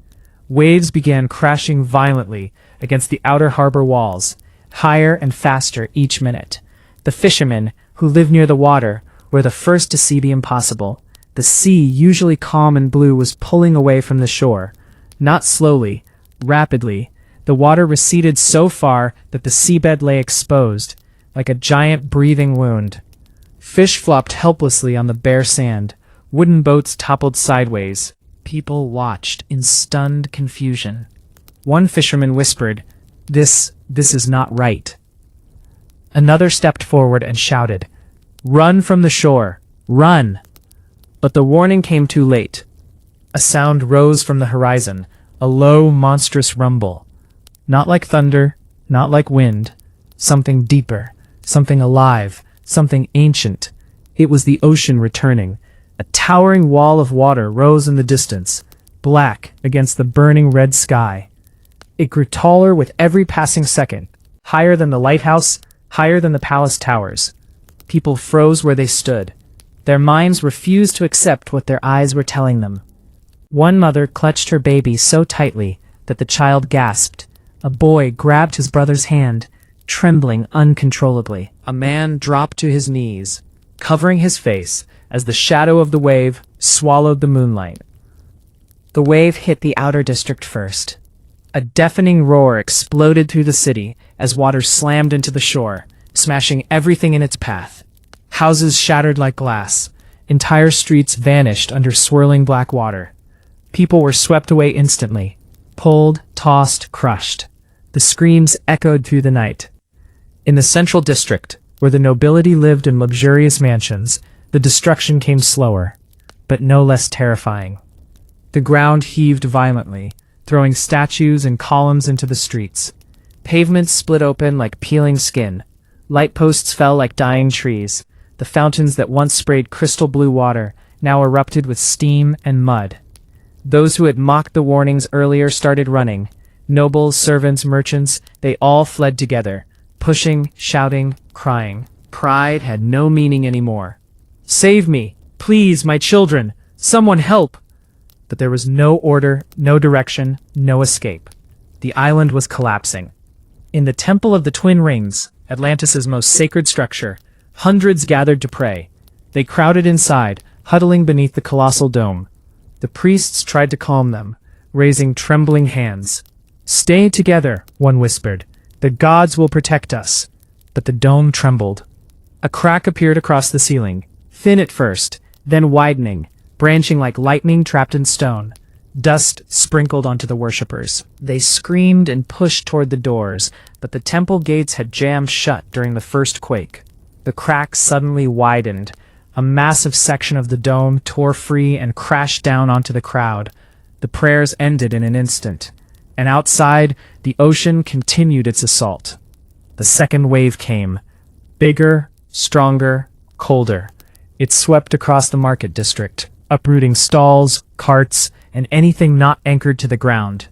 B: Waves began crashing violently against the outer harbor walls, higher and faster each minute. The fishermen, who lived near the water, were the first to see the impossible. The sea, usually calm and blue, was pulling away from the shore. Not slowly, rapidly. The water receded so far that the seabed lay exposed, like a giant breathing wound. Fish flopped helplessly on the bare sand. Wooden boats toppled sideways. People watched in stunned confusion. One fisherman whispered, This is not right." Another stepped forward and shouted, "Run from the shore! Run!" But the warning came too late. A sound rose from the horizon, a low, monstrous rumble. Not like thunder, not like wind. Something deeper, something alive, something ancient. It was the ocean returning. A towering wall of water rose in the distance, black against the burning red sky. It grew taller with every passing second, higher than the lighthouse, higher than the palace towers. People froze where they stood. Their minds refused to accept what their eyes were telling them. One mother clutched her baby so tightly that the child gasped. A boy grabbed his brother's hand, trembling uncontrollably. A man dropped to his knees, covering his face as the shadow of the wave swallowed the moonlight. The wave hit the outer district first. A deafening roar exploded through the city as water slammed into the shore, smashing everything in its path. Houses shattered like glass. Entire streets vanished under swirling black water. People were swept away instantly, pulled, tossed, crushed. The screams echoed through the night. In the central district, where the nobility lived in luxurious mansions, the destruction came slower, but no less terrifying. The ground heaved violently, throwing statues and columns into the streets. Pavements split open like peeling skin. Light posts fell like dying trees. The fountains that once sprayed crystal blue water now erupted with steam and mud. Those who had mocked the warnings earlier started running. Nobles, servants, merchants, they all fled together, pushing, shouting, crying. Pride had no meaning anymore. "Save me! Please, my children! Someone help!" But there was no order, no direction, no escape. The island was collapsing. In the Temple of the Twin Rings, Atlantis' most sacred structure, hundreds gathered to pray. They crowded inside, huddling beneath the colossal dome. The priests tried to calm them, raising trembling hands. "Stay together," one whispered. "The gods will protect us." But the dome trembled. A crack appeared across the ceiling, thin at first, then widening, branching like lightning trapped in stone. Dust sprinkled onto the worshippers. They screamed and pushed toward the doors, but the temple gates had jammed shut during the first quake. The crack suddenly widened. A massive section of the dome tore free and crashed down onto the crowd. The prayers ended in an instant, and outside, the ocean continued its assault. The second wave came. Bigger, stronger, colder. It swept across the market district, uprooting stalls, carts, and anything not anchored to the ground.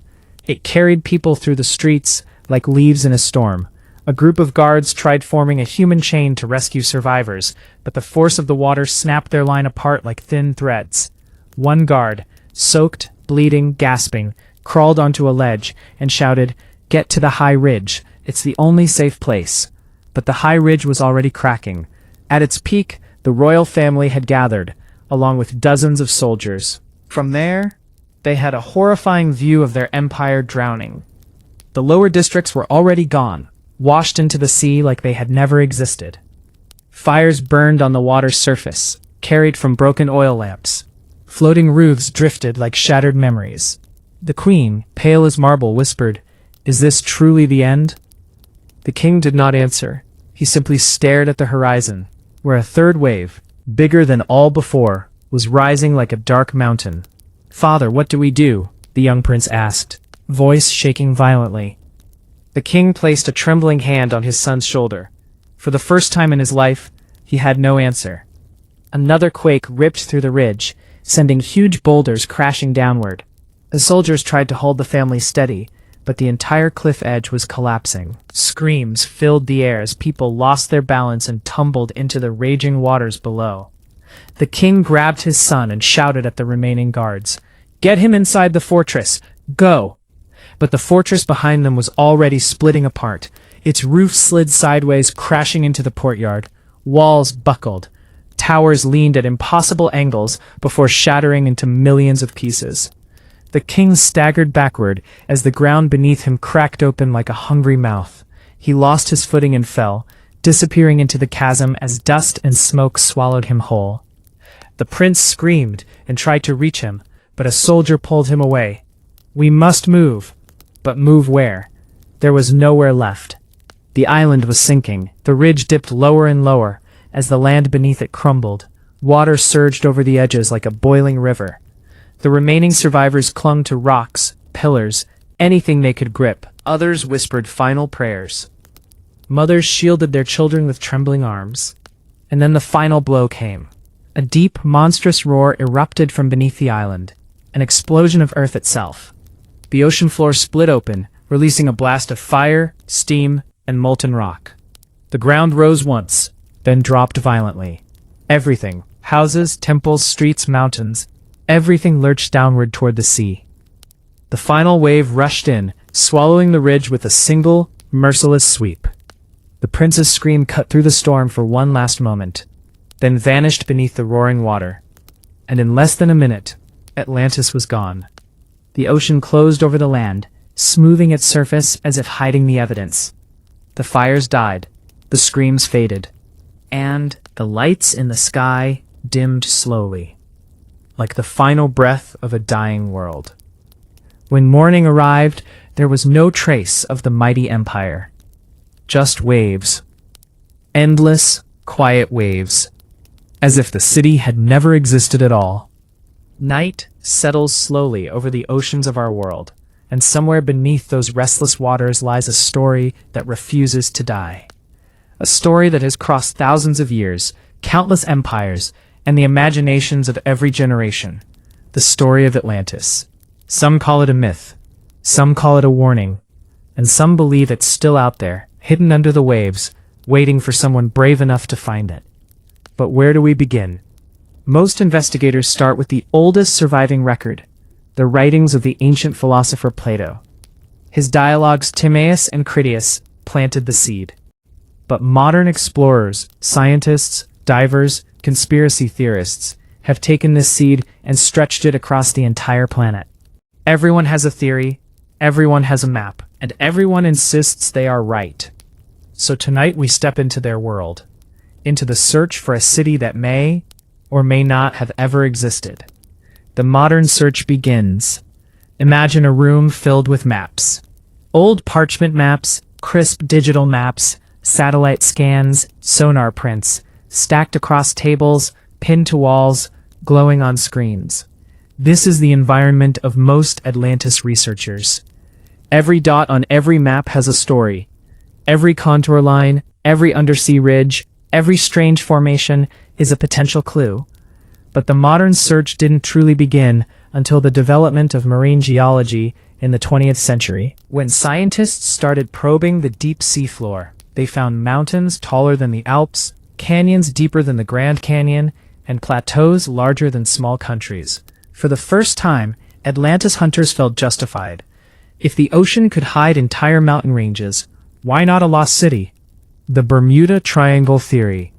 B: It carried people through the streets like leaves in a storm. A group of guards tried forming a human chain to rescue survivors, but the force of the water snapped their line apart like thin threads. One guard, soaked, bleeding, gasping, crawled onto a ledge and shouted, "Get to the high ridge. It's the only safe place." But the high ridge was already cracking. At its peak, the royal family had gathered, along with dozens of soldiers. From there, they had a horrifying view of their empire drowning. The lower districts were already gone, washed into the sea like they had never existed. Fires burned on the water's surface, carried from broken oil lamps. Floating roofs drifted like shattered memories. The queen, pale as marble, whispered, "Is this truly the end?" The king did not answer. He simply stared at the horizon, where a third wave, bigger than all before, was rising like a dark mountain. "Father, what do we do?" the young prince asked, voice shaking violently. The king placed a trembling hand on his son's shoulder. For the first time in his life, he had no answer. Another quake ripped through the ridge, sending huge boulders crashing downward. The soldiers tried to hold the family steady, but the entire cliff edge was collapsing. Screams filled the air as people lost their balance and tumbled into the raging waters below. The king grabbed his son and shouted at the remaining guards, "Get him inside the fortress! Go!" But the fortress behind them was already splitting apart. Its roof slid sideways, crashing into the courtyard. Walls buckled. Towers leaned at impossible angles before shattering into millions of pieces. The king staggered backward as the ground beneath him cracked open like a hungry mouth. He lost his footing and fell, disappearing into the chasm as dust and smoke swallowed him whole. The prince screamed and tried to reach him, but a soldier pulled him away. "We must move." But move where? There was nowhere left. The island was sinking. The ridge dipped lower and lower as the land beneath it crumbled. Water surged over the edges like a boiling river. The remaining survivors clung to rocks, pillars, anything they could grip. Others whispered final prayers. Mothers shielded their children with trembling arms. And then the final blow came. A deep, monstrous roar erupted from beneath the island, an explosion of earth itself. The ocean floor split open, releasing a blast of fire, steam, and molten rock. The ground rose once, then dropped violently. Everything, houses, temples, streets, mountains, everything lurched downward toward the sea. The final wave rushed in, swallowing the ridge with a single, merciless sweep. The prince's scream cut through the storm for one last moment, then vanished beneath the roaring water. And in less than a minute, Atlantis was gone. The ocean closed over the land, smoothing its surface as if hiding the evidence. The fires died, the screams faded, and the lights in the sky dimmed slowly, like the final breath of a dying world. When morning arrived, there was no trace of the mighty empire. Just waves. Endless, quiet waves, as if the city had never existed at all. Night settles slowly over the oceans of our world, and somewhere beneath those restless waters lies a story that refuses to die. A story that has crossed thousands of years, countless empires, and the imaginations of every generation. The story of Atlantis. Some call it a myth, some call it a warning, and some believe it's still out there, hidden under the waves, waiting for someone brave enough to find it. But where do we begin? Most investigators start with the oldest surviving record, the writings of the ancient philosopher Plato. His dialogues Timaeus and Critias planted the seed. But modern explorers, scientists, divers, conspiracy theorists have taken this seed and stretched it across the entire planet. Everyone has a theory, everyone has a map, and everyone insists they are right. So tonight we step into their world, into the search for a city that may or may not have ever existed. The modern search begins. Imagine a room filled with maps. Old parchment maps, crisp digital maps, satellite scans, sonar prints, stacked across tables, pinned to walls, glowing on screens. This is the environment of most Atlantis researchers. Every dot on every map has a story. Every contour line, every undersea ridge, every strange formation is a potential clue. But the modern search didn't truly begin until the development of marine geology in the 20th century. When scientists started probing the deep sea floor, they found mountains taller than the Alps, canyons deeper than the Grand Canyon, and plateaus larger than small countries. For the first time, Atlantis hunters felt justified. If the ocean could hide entire mountain ranges, why not a lost city? The Bermuda Triangle Theory.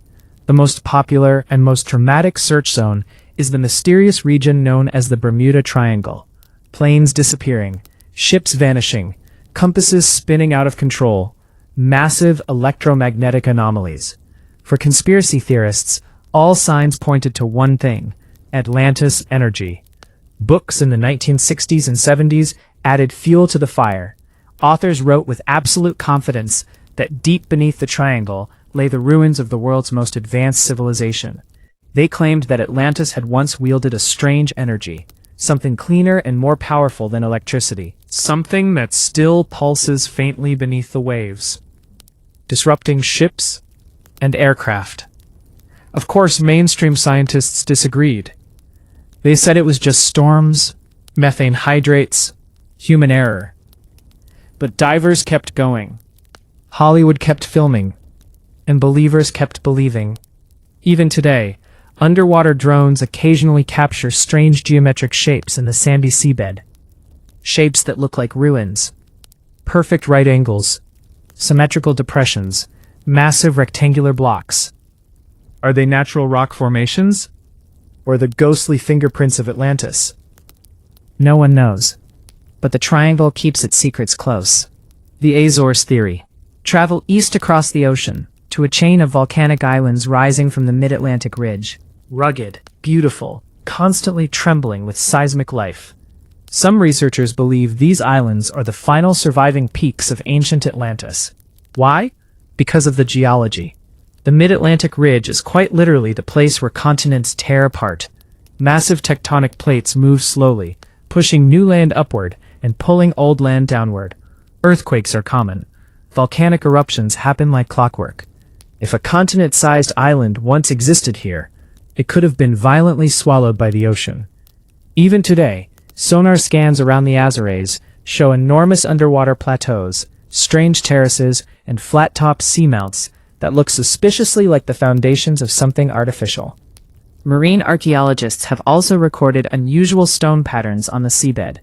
B: The most popular and most dramatic search zone is the mysterious region known as the Bermuda Triangle. Planes disappearing, ships vanishing, compasses spinning out of control, massive electromagnetic anomalies. For conspiracy theorists, all signs pointed to one thing: Atlantis energy. Books in the 1960s and 70s added fuel to the fire. Authors wrote with absolute confidence that deep beneath the triangle lay the ruins of the world's most advanced civilization. They claimed that Atlantis had once wielded a strange energy, something cleaner and more powerful than electricity, something that still pulses faintly beneath the waves, disrupting ships and aircraft. Of course, mainstream scientists disagreed. They said it was just storms, methane hydrates, human error. But divers kept going. Hollywood kept filming. And believers kept believing. Even today, underwater drones occasionally capture strange geometric shapes in the sandy seabed. Shapes that look like ruins. Perfect right angles. Symmetrical depressions. Massive rectangular blocks. Are they natural rock formations? Or the ghostly fingerprints of Atlantis? No one knows. But the triangle keeps its secrets close. The Azores Theory. Travel east across the ocean, to a chain of volcanic islands rising from the mid-Atlantic ridge. Rugged, beautiful, constantly trembling with seismic life. Some researchers believe these islands are the final surviving peaks of ancient Atlantis. Why? Because of the geology. The mid-Atlantic ridge is quite literally the place where continents tear apart. Massive tectonic plates move slowly, pushing new land upward and pulling old land downward. Earthquakes are common. Volcanic eruptions happen like clockwork. If a continent-sized island once existed here, it could have been violently swallowed by the ocean. Even today, sonar scans around the Azores show enormous underwater plateaus, strange terraces, and flat-topped seamounts that look suspiciously like the foundations of something artificial. Marine archaeologists have also recorded unusual stone patterns on the seabed,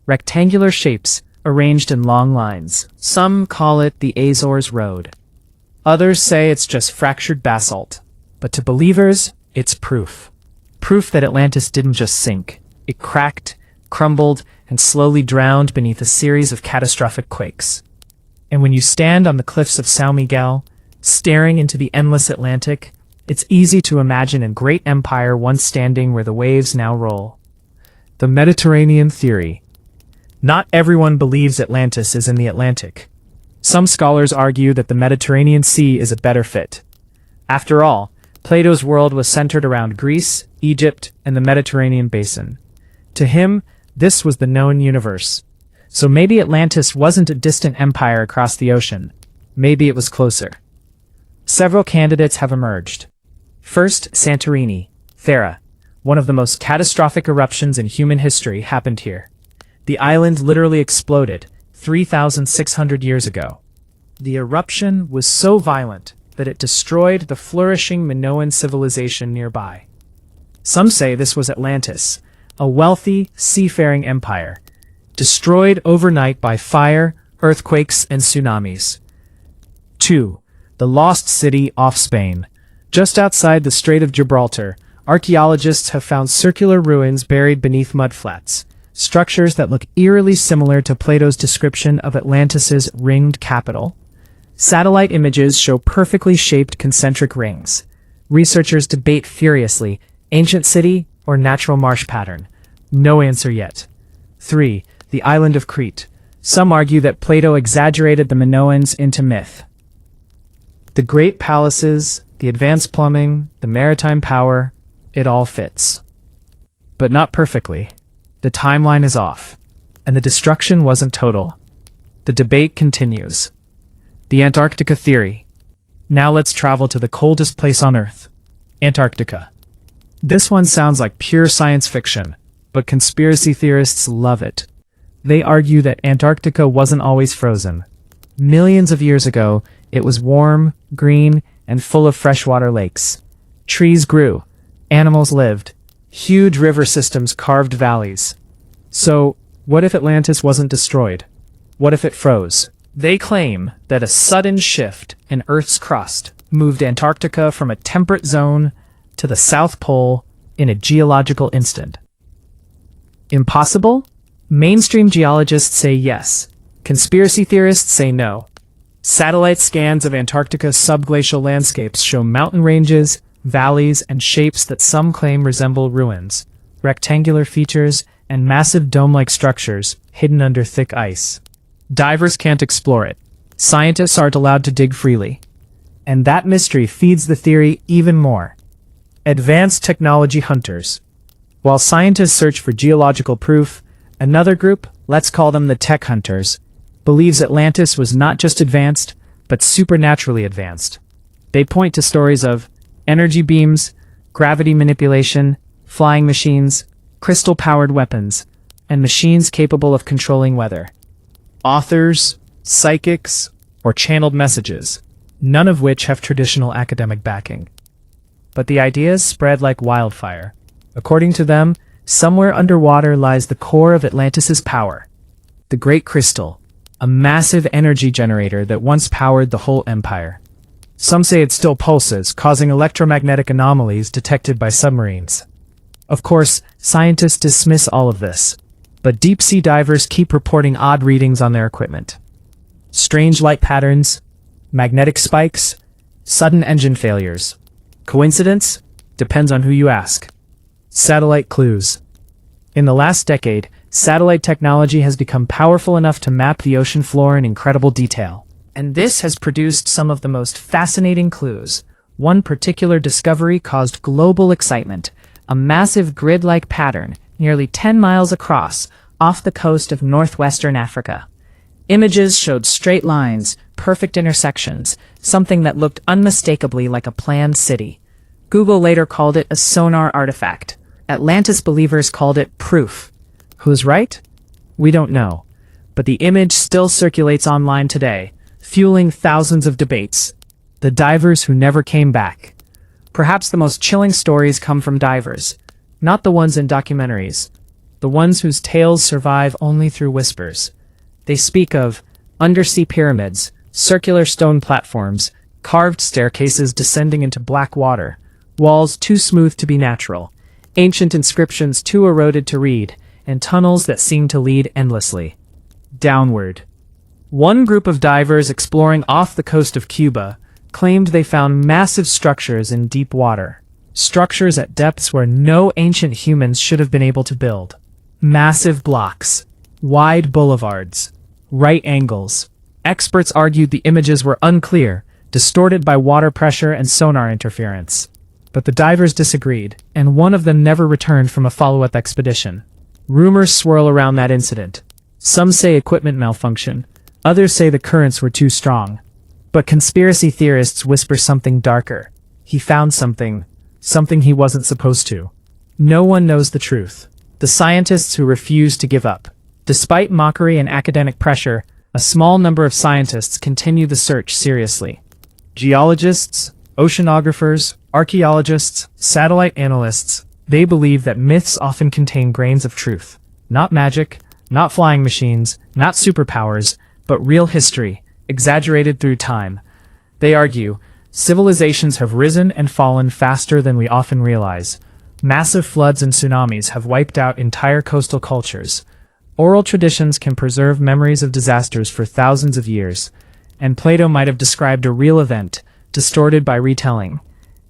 B: rectangular shapes arranged in long lines. Some call it the Azores Road. Others say it's just fractured basalt. But to believers, it's proof. Proof that Atlantis didn't just sink. It cracked, crumbled, and slowly drowned beneath a series of catastrophic quakes. And when you stand on the cliffs of São Miguel, staring into the endless Atlantic, it's easy to imagine a great empire once standing where the waves now roll. The Mediterranean Theory. Not everyone believes Atlantis is in the Atlantic. Some scholars argue that the Mediterranean Sea is a better fit. After all, Plato's world was centered around Greece, Egypt, and the Mediterranean basin. To him, this was the known universe. So maybe Atlantis wasn't a distant empire across the ocean. Maybe it was closer. Several candidates have emerged. First, Santorini, Thera. One of the most catastrophic eruptions in human history happened here. The island literally exploded 3,600 years ago. The eruption was so violent that it destroyed the flourishing Minoan civilization nearby. Some say this was Atlantis, a wealthy, seafaring empire, destroyed overnight by fire, earthquakes, and tsunamis. 2. The lost city off Spain. Just outside the Strait of Gibraltar, archaeologists have found circular ruins buried beneath mudflats, structures that look eerily similar to Plato's description of Atlantis's ringed capital. Satellite images show perfectly shaped concentric rings. Researchers debate furiously, ancient city or natural marsh pattern. No answer yet. 3. The island of Crete. Some argue that Plato exaggerated the Minoans into myth. The great palaces, the advanced plumbing, the maritime power, it all fits. But not perfectly. The timeline is off, and the destruction wasn't total. The debate continues. The Antarctica theory. Now let's travel to the coldest place on Earth, Antarctica. This one sounds like pure science fiction, but conspiracy theorists love it. They argue that Antarctica wasn't always frozen. Millions of years ago, it was warm, green, and full of freshwater lakes. Trees grew, animals lived, huge river systems carved valleys. So, what if Atlantis wasn't destroyed? What if it froze? They claim that a sudden shift in Earth's crust moved Antarctica from a temperate zone to the South Pole in a geological instant. Impossible? Mainstream geologists say yes. Conspiracy theorists say no. Satellite scans of Antarctica's subglacial landscapes show mountain ranges, valleys, and shapes that some claim resemble ruins, rectangular features, and massive dome-like structures hidden under thick ice. Divers can't explore it. Scientists aren't allowed to dig freely. And that mystery feeds the theory even more. Advanced technology hunters. While scientists search for geological proof, another group, let's call them the tech hunters, believes Atlantis was not just advanced, but supernaturally advanced. They point to stories of energy beams, gravity manipulation, flying machines, crystal-powered weapons, and machines capable of controlling weather. Authors, psychics, or channeled messages, none of which have traditional academic backing. But the ideas spread like wildfire. According to them, somewhere underwater lies the core of Atlantis's power. The Great Crystal, a massive energy generator that once powered the whole empire. Some say it still pulses, causing electromagnetic anomalies detected by submarines. Of course, scientists dismiss all of this, but deep-sea divers keep reporting odd readings on their equipment. Strange light patterns, magnetic spikes, sudden engine failures. Coincidence? Depends on who you ask. Satellite clues. In the last decade, satellite technology has become powerful enough to map the ocean floor in incredible detail. And this has produced some of the most fascinating clues. One particular discovery caused global excitement. A massive grid-like pattern, nearly 10 miles across, off the coast of northwestern Africa. Images showed straight lines, perfect intersections, something that looked unmistakably like a planned city. Google later called it a sonar artifact. Atlantis believers called it proof. Who's right? We don't know. But the image still circulates online today, fueling thousands of debates. The divers who never came back. Perhaps the most chilling stories come from divers, not the ones in documentaries, the ones whose tales survive only through whispers. They speak of undersea pyramids, circular stone platforms, carved staircases descending into black water, walls too smooth to be natural, ancient inscriptions too eroded to read, and tunnels that seem to lead endlessly. Downward. One group of divers exploring off the coast of Cuba claimed they found massive structures in deep water. Structures at depths where no ancient humans should have been able to build. Massive blocks, wide boulevards, right angles. Experts argued the images were unclear, distorted by water pressure and sonar interference. But the divers disagreed, and one of them never returned from a follow-up expedition. Rumors swirl around that incident. Some say equipment malfunction, others say the currents were too strong. But conspiracy theorists whisper something darker. He found something he wasn't supposed to. No one knows the truth. The scientists who refuse to give up. Despite mockery and academic pressure, a small number of scientists continue the search seriously. Geologists, oceanographers, archaeologists, satellite analysts, they believe that myths often contain grains of truth. Not magic, not flying machines, not superpowers, but real history, exaggerated through time. They argue, civilizations have risen and fallen faster than we often realize. Massive floods and tsunamis have wiped out entire coastal cultures. Oral traditions can preserve memories of disasters for thousands of years, and Plato might have described a real event, distorted by retelling.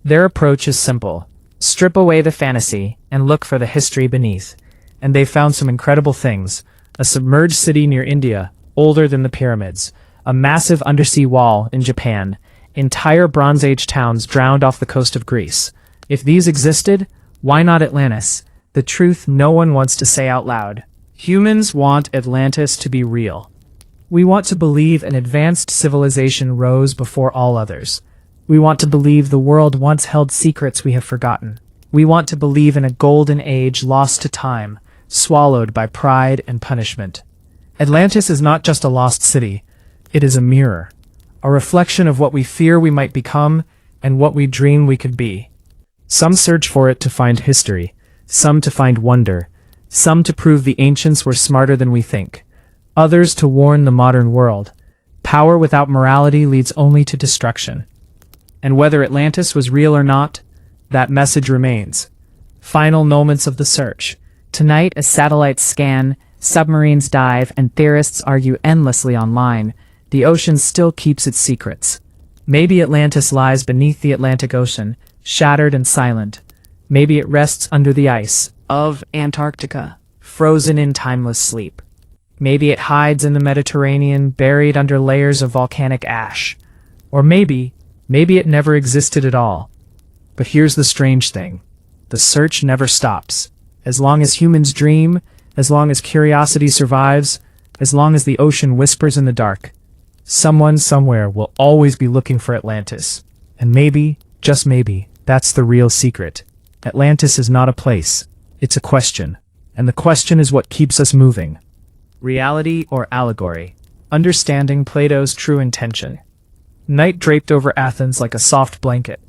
B: Their approach is simple. Strip away the fantasy and look for the history beneath. And they found some incredible things. A submerged city near India, older than the pyramids. A massive undersea wall in Japan. Entire Bronze Age towns drowned off the coast of Greece. If these existed, why not Atlantis? The truth no one wants to say out loud. Humans want Atlantis to be real. We want to believe an advanced civilization rose before all others. We want to believe the world once held secrets we have forgotten. We want to believe in a golden age lost to time, swallowed by pride and punishment. Atlantis is not just a lost city. It is a mirror, a reflection of what we fear we might become and what we dream we could be. Some search for it to find history, some to find wonder, some to prove the ancients were smarter than we think, others to warn the modern world. Power without morality leads only to destruction. And whether Atlantis was real or not, that message remains. Final moments of the search. Tonight, as satellites scan, submarines dive, and theorists argue endlessly online, the ocean still keeps its secrets. Maybe Atlantis lies beneath the Atlantic Ocean, shattered and silent. Maybe it rests under the ice of Antarctica, frozen in timeless sleep. Maybe it hides in the Mediterranean, buried under layers of volcanic ash. Or maybe it never existed at all. But here's the strange thing. The search never stops. As long as humans dream, as long as curiosity survives, as long as the ocean whispers in the dark, someone somewhere will always be looking for Atlantis. And maybe, just maybe, that's the real secret. Atlantis is not a place. It's a question. And the question is what keeps us moving. Reality or allegory? Understanding Plato's true intention. Night draped over Athens like a soft blanket.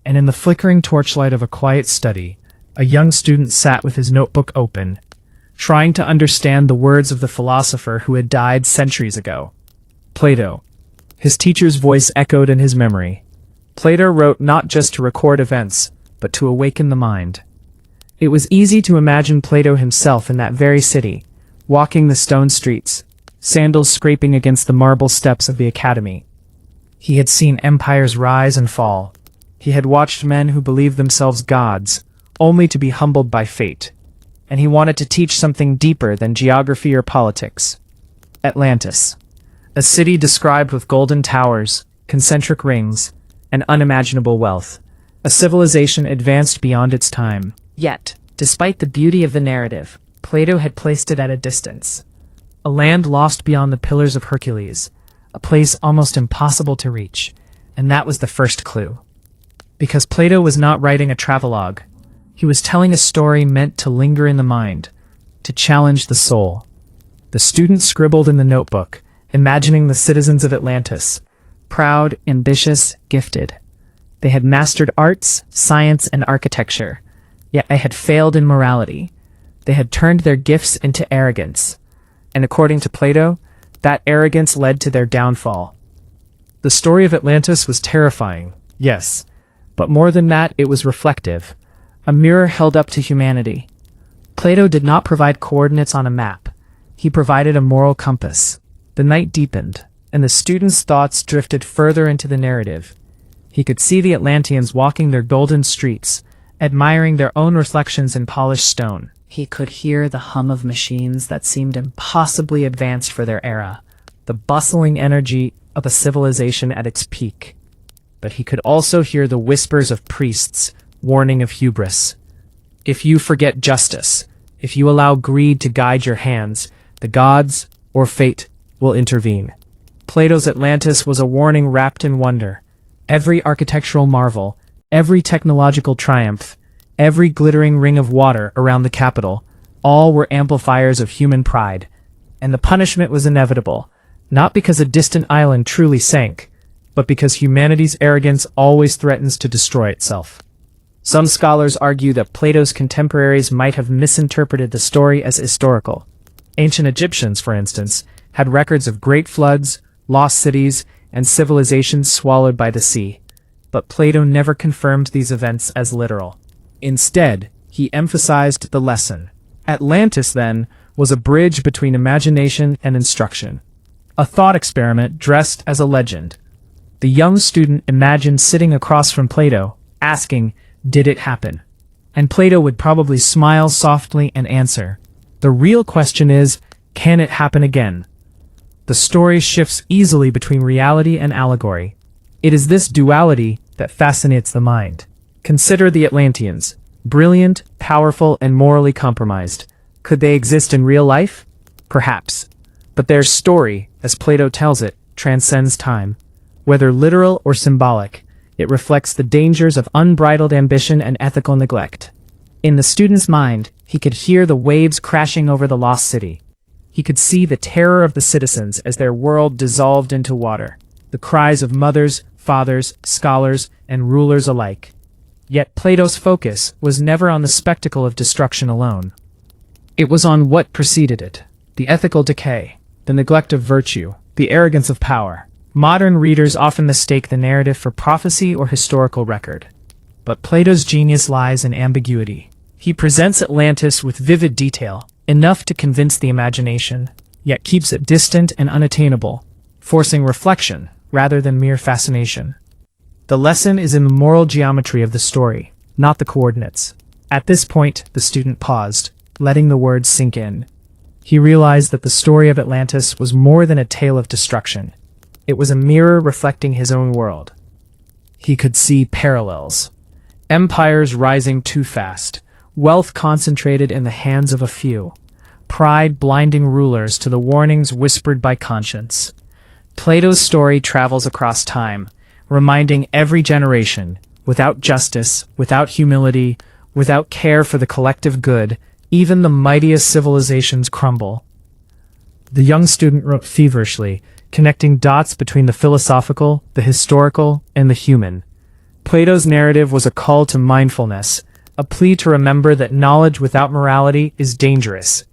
B: And in the flickering torchlight of a quiet study, a young student sat with his notebook open, trying to understand the words of the philosopher who had died centuries ago. Plato. His teacher's voice echoed in his memory. Plato wrote not just to record events, but to awaken the mind. It was easy to imagine Plato himself in that very city, walking the stone streets, sandals scraping against the marble steps of the academy. He had seen empires rise and fall. He had watched men who believed themselves gods, only to be humbled by fate. And he wanted to teach something deeper than geography or politics. Atlantis. A city described with golden towers, concentric rings, and unimaginable wealth. A civilization advanced beyond its time. Yet, despite the beauty of the narrative, Plato had placed it at a distance. A land lost beyond the Pillars of Hercules. A place almost impossible to reach. And that was the first clue. Because Plato was not writing a travelogue. He was telling a story meant to linger in the mind, to challenge the soul. The student scribbled in the notebook, imagining the citizens of Atlantis. Proud, ambitious, gifted. They had mastered arts, science, and architecture. Yet they had failed in morality. They had turned their gifts into arrogance. And according to Plato, that arrogance led to their downfall. The story of Atlantis was terrifying, yes. But more than that, it was reflective. A mirror held up to humanity. Plato did not provide coordinates on a map. He provided a moral compass. The night deepened, and the student's thoughts drifted further into the narrative. He could see the Atlanteans walking their golden streets, admiring their own reflections in polished stone. He could hear the hum of machines that seemed impossibly advanced for their era, the bustling energy of a civilization at its peak. But he could also hear the whispers of priests, warning of hubris. If you forget justice, If you allow greed to guide your hands, the gods, or fate, will intervene. Plato's Atlantis was a warning wrapped in wonder. Every architectural marvel, every technological triumph, every glittering ring of water around the capital, all were amplifiers of human pride. And the punishment was inevitable, not because a distant island truly sank, but because humanity's arrogance always threatens to destroy itself. Some scholars argue that Plato's contemporaries might have misinterpreted the story as historical. Ancient Egyptians, for instance, had records of great floods, lost cities, and civilizations swallowed by the sea. But Plato never confirmed these events as literal. Instead, he emphasized the lesson. Atlantis, then, was a bridge between imagination and instruction. A thought experiment dressed as a legend. The young student imagined sitting across from Plato, asking, "Did it happen?" And Plato would probably smile softly and answer, "The real question is, can it happen again?" The story shifts easily between reality and allegory. It is this duality that fascinates the mind. Consider the Atlanteans. Brilliant, powerful, and morally compromised. Could they exist in real life? Perhaps. But their story, as Plato tells it, transcends time. Whether literal or symbolic, it reflects the dangers of unbridled ambition and ethical neglect. In the student's mind, he could hear the waves crashing over the lost city. He could see the terror of the citizens as their world dissolved into water, the cries of mothers, fathers, scholars, and rulers alike. Yet Plato's focus was never on the spectacle of destruction alone. It was on what preceded it, the ethical decay, the neglect of virtue, the arrogance of power. Modern readers often mistake the narrative for prophecy or historical record. But Plato's genius lies in ambiguity. He presents Atlantis with vivid detail, enough to convince the imagination, yet keeps it distant and unattainable, forcing reflection rather than mere fascination. The lesson is in the moral geometry of the story, not the coordinates. At this point, the student paused, letting the words sink in. He realized that the story of Atlantis was more than a tale of destruction. It was a mirror reflecting his own world. He could see parallels. Empires rising too fast, wealth concentrated in the hands of a few, pride blinding rulers to the warnings whispered by conscience. Plato's story travels across time, reminding every generation, without justice, without humility, without care for the collective good, even the mightiest civilizations crumble. The young student wrote feverishly, connecting dots between the philosophical, the historical, and the human. Plato's narrative was a call to mindfulness, a plea to remember that knowledge without morality is dangerous.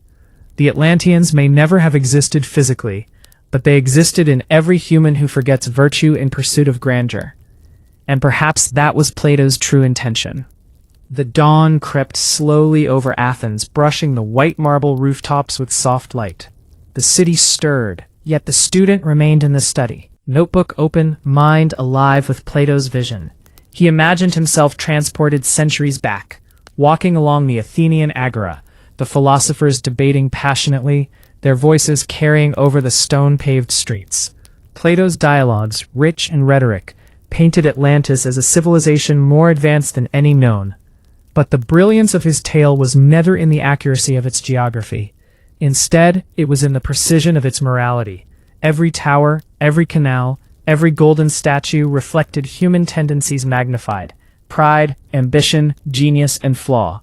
B: The Atlanteans may never have existed physically, but they existed in every human who forgets virtue in pursuit of grandeur. And perhaps that was Plato's true intention. The dawn crept slowly over Athens, brushing the white marble rooftops with soft light. The city stirred, yet the student remained in the study, notebook open, mind alive with Plato's vision. He imagined himself transported centuries back, walking along the Athenian agora, the philosophers debating passionately, their voices carrying over the stone-paved streets. Plato's dialogues, rich in rhetoric, painted Atlantis as a civilization more advanced than any known. But the brilliance of his tale was never in the accuracy of its geography. Instead, it was in the precision of its morality. Every tower, every canal, every golden statue reflected human tendencies magnified: pride, ambition, genius, and flaw.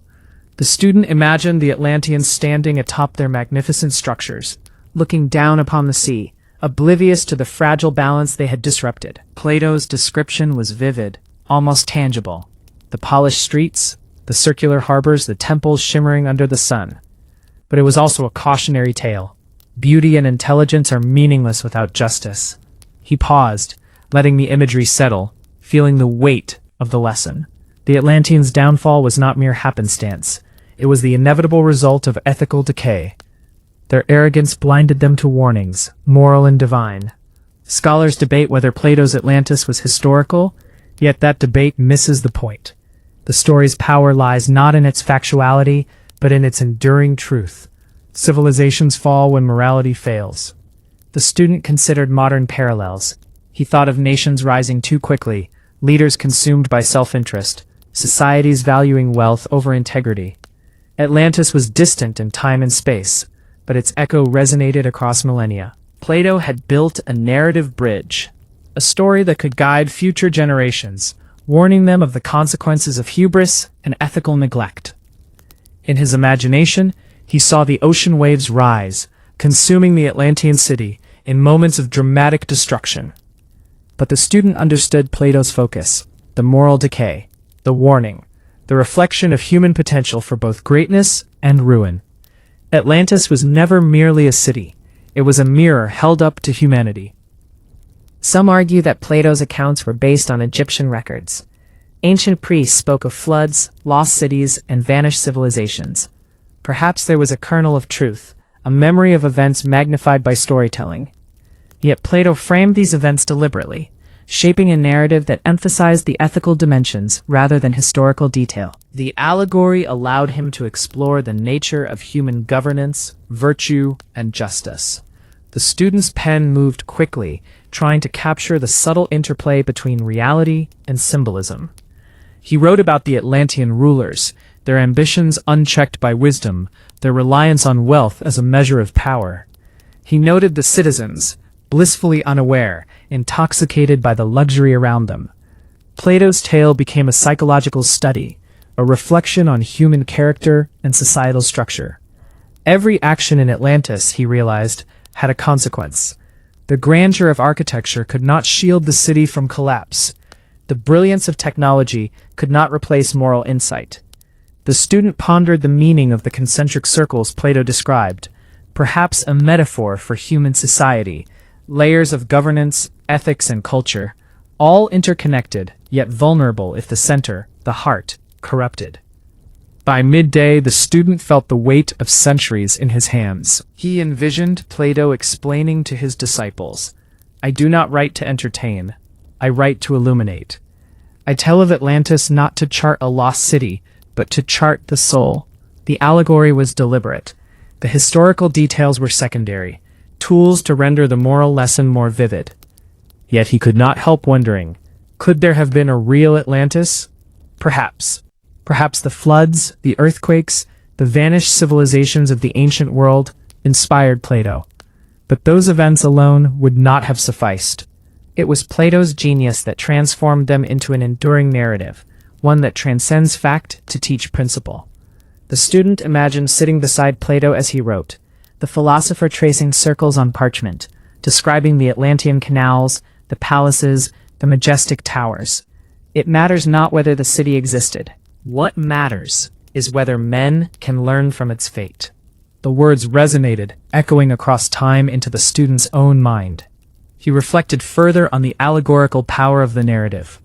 B: The student imagined the Atlanteans standing atop their magnificent structures, looking down upon the sea, oblivious to the fragile balance they had disrupted. Plato's description was vivid, almost tangible. The polished streets, the circular harbors, the temples shimmering under the sun. But it was also a cautionary tale. Beauty and intelligence are meaningless without justice. He paused, letting the imagery settle, feeling the weight of the lesson. The Atlanteans' downfall was not mere happenstance. It was the inevitable result of ethical decay. Their arrogance blinded them to warnings, moral and divine. Scholars debate whether Plato's Atlantis was historical, yet that debate misses the point. The story's power lies not in its factuality, but in its enduring truth. Civilizations fall when morality fails. The student considered modern parallels. He thought of nations rising too quickly, leaders consumed by self-interest, societies valuing wealth over integrity. Atlantis was distant in time and space, but its echo resonated across millennia. Plato had built a narrative bridge, a story that could guide future generations, warning them of the consequences of hubris and ethical neglect. In his imagination, he saw the ocean waves rise, consuming the Atlantean city in moments of dramatic destruction. But the student understood Plato's focus, the moral decay, the warning, the reflection of human potential for both greatness and ruin. Atlantis was never merely a city. It was a mirror held up to humanity.
C: Some argue that Plato's accounts were based on Egyptian records. Ancient priests spoke of floods, lost cities, and vanished civilizations. Perhaps there was a kernel of truth, a memory of events magnified by storytelling. Yet Plato framed these events deliberately, shaping a narrative that emphasized the ethical dimensions rather than historical detail. The allegory allowed him to explore the nature of human governance, virtue, and justice. The student's pen moved quickly, trying to capture the subtle interplay between reality and symbolism. He wrote about the Atlantean rulers, their ambitions unchecked by wisdom, their reliance on wealth as a measure of power. He noted the citizens, blissfully unaware, intoxicated by the luxury around them. Plato's tale became a psychological study, a reflection on human character and societal structure. Every action in Atlantis, he realized, had a consequence. The grandeur of architecture could not shield the city from collapse. The brilliance of technology could not replace moral insight. The student pondered the meaning of the concentric circles Plato described, perhaps a metaphor for human society, layers of governance, ethics, and culture, all interconnected, yet vulnerable if the center, the heart, corrupted. By midday, the student felt the weight of centuries in his hands. He envisioned Plato explaining to his disciples, "I do not write to entertain, I write to illuminate. I tell of Atlantis not to chart a lost city, but to chart the soul." The allegory was deliberate. The historical details were secondary, tools to render the moral lesson more vivid. Yet he could not help wondering, could there have been a real Atlantis? Perhaps. Perhaps the floods, the earthquakes, the vanished civilizations of the ancient world inspired Plato. But those events alone would not have sufficed. It was Plato's genius that transformed them into an enduring narrative, one that transcends fact to teach principle. The student imagined sitting beside Plato as he wrote, the philosopher tracing circles on parchment, describing the Atlantean canals, the palaces, the majestic towers. It matters not whether the city existed. What matters is whether men can learn from its fate. The words resonated, echoing across time into the student's own mind. He reflected further on the allegorical power of the narrative.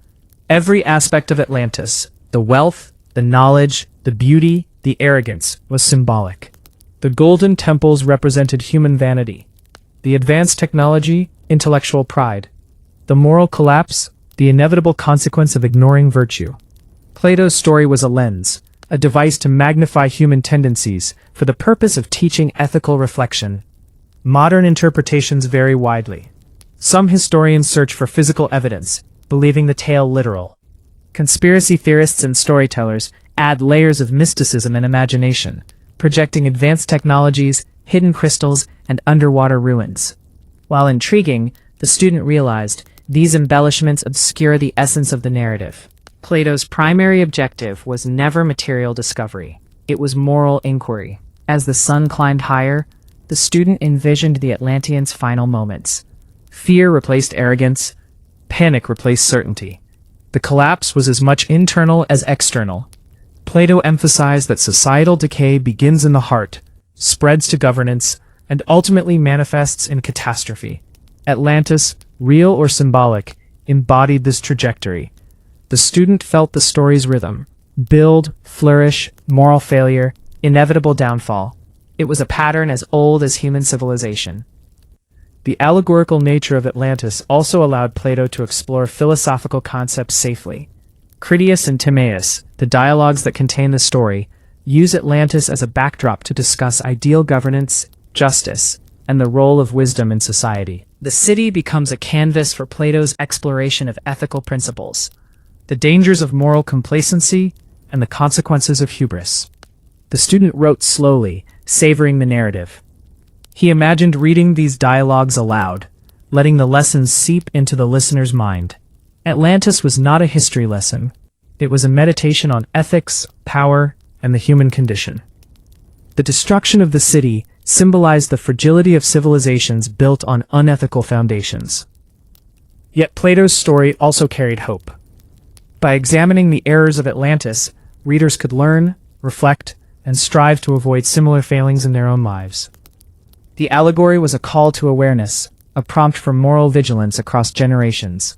C: Every aspect of Atlantis, the wealth, the knowledge, the beauty, the arrogance, was symbolic. The golden temples represented human vanity. The advanced technology, intellectual pride. The moral collapse, the inevitable consequence of ignoring virtue. Plato's story was a lens, a device to magnify human tendencies for the purpose of teaching ethical reflection. Modern interpretations vary widely. Some historians search for physical evidence, believing the tale literal. Conspiracy theorists and storytellers add layers of mysticism and imagination, projecting advanced technologies, hidden crystals, and underwater ruins. While intriguing, the student realized these embellishments obscure the essence of the narrative. Plato's primary objective was never material discovery. It was moral inquiry. As the sun climbed higher, the student envisioned the Atlanteans' final moments. Fear replaced arrogance, panic replaced certainty. The collapse was as much internal as external. Plato emphasized that societal decay begins in the heart, spreads to governance, and ultimately manifests in catastrophe. Atlantis, real or symbolic, embodied this trajectory. The student felt the story's rhythm: build, flourish, moral failure, inevitable downfall. It was a pattern as old as human civilization. The allegorical nature of Atlantis also allowed Plato to explore philosophical concepts safely. Critias and Timaeus, the dialogues that contain the story, use Atlantis as a backdrop to discuss ideal governance, justice, and the role of wisdom in society. The city becomes a canvas for Plato's exploration of ethical principles, the dangers of moral complacency, and the consequences of hubris.
B: The student wrote slowly, savoring the narrative. He imagined reading these dialogues aloud, letting the lessons seep into the listener's mind. Atlantis was not a history lesson. It was a meditation on ethics, power, and the human condition. The destruction of the city symbolized the fragility of civilizations built on unethical foundations. Yet Plato's story also carried hope. By examining the errors of Atlantis, readers could learn, reflect, and strive to avoid similar failings in their own lives. The allegory was a call to awareness, a prompt for moral vigilance across generations.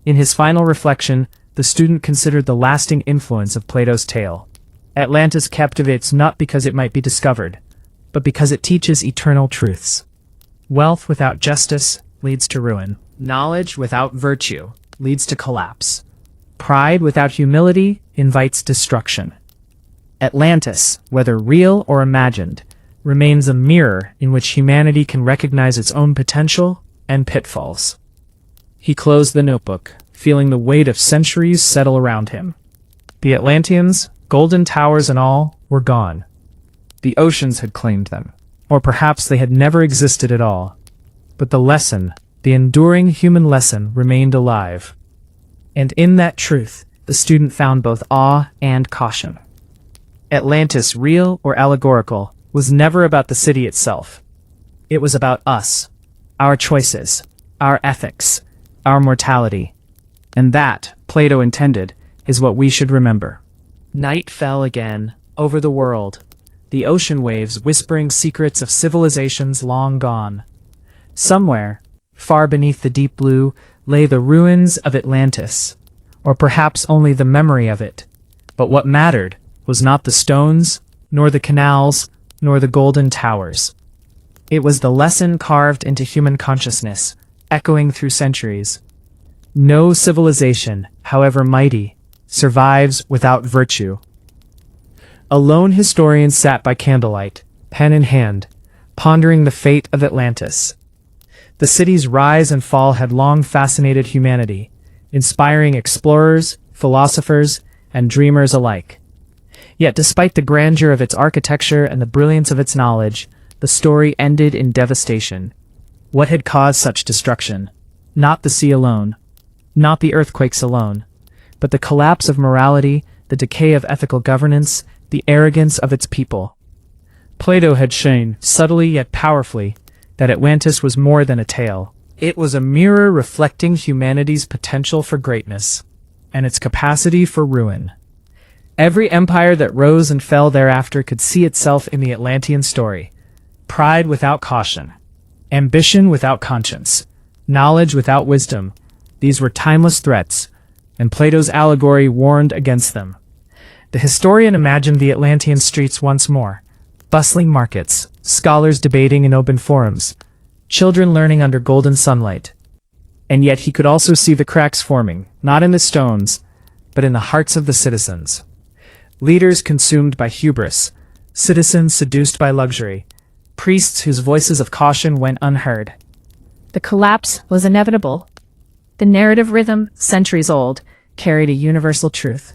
B: In his final reflection, the student considered the lasting influence of Plato's tale. Atlantis captivates not because it might be discovered, but because it teaches eternal truths. Wealth without justice leads to ruin. Knowledge without virtue leads to collapse. Pride without humility invites destruction. Atlantis, whether real or imagined, remains a mirror in which humanity can recognize its own potential and pitfalls. He closed the notebook, feeling the weight of centuries settle around him. The Atlanteans, golden towers and all, were gone. The oceans had claimed them, or perhaps they had never existed at all. But the lesson, the enduring human lesson, remained alive. And in that truth, the student found both awe and caution. Atlantis, real or allegorical, was never about the city itself. It was about us, our choices, our ethics, our mortality. And that, Plato intended, is what we should remember. Night fell again over the world, the ocean waves whispering secrets of civilizations long gone. Somewhere, far beneath the deep blue, lay the ruins of Atlantis, or perhaps only the memory of it. But what mattered was not the stones, nor the canals, nor the golden towers. It was the lesson carved into human consciousness, echoing through centuries. No civilization, however mighty, survives without virtue. A lone historian sat by candlelight, pen in hand, pondering the fate of Atlantis. The city's rise and fall had long fascinated humanity, inspiring explorers, philosophers, and dreamers alike. Yet despite the grandeur of its architecture and the brilliance of its knowledge, the story ended in devastation. What had caused such destruction? Not the sea alone, not the earthquakes alone, but the collapse of morality, the decay of ethical governance, the arrogance of its people. Plato had shown, subtly yet powerfully, that Atlantis was more than a tale. It was a mirror reflecting humanity's potential for greatness, and its capacity for ruin. Every empire that rose and fell thereafter could see itself in the Atlantean story. Pride without caution, ambition without conscience, knowledge without wisdom. These were timeless threats, and Plato's allegory warned against them. The historian imagined the Atlantean streets once more, bustling markets, scholars debating in open forums, children learning under golden sunlight. And yet he could also see the cracks forming, not in the stones, but in the hearts of the citizens. Leaders consumed by hubris, citizens seduced by luxury, priests whose voices of caution went unheard.
D: The collapse was inevitable. The narrative rhythm, centuries old, carried a universal truth.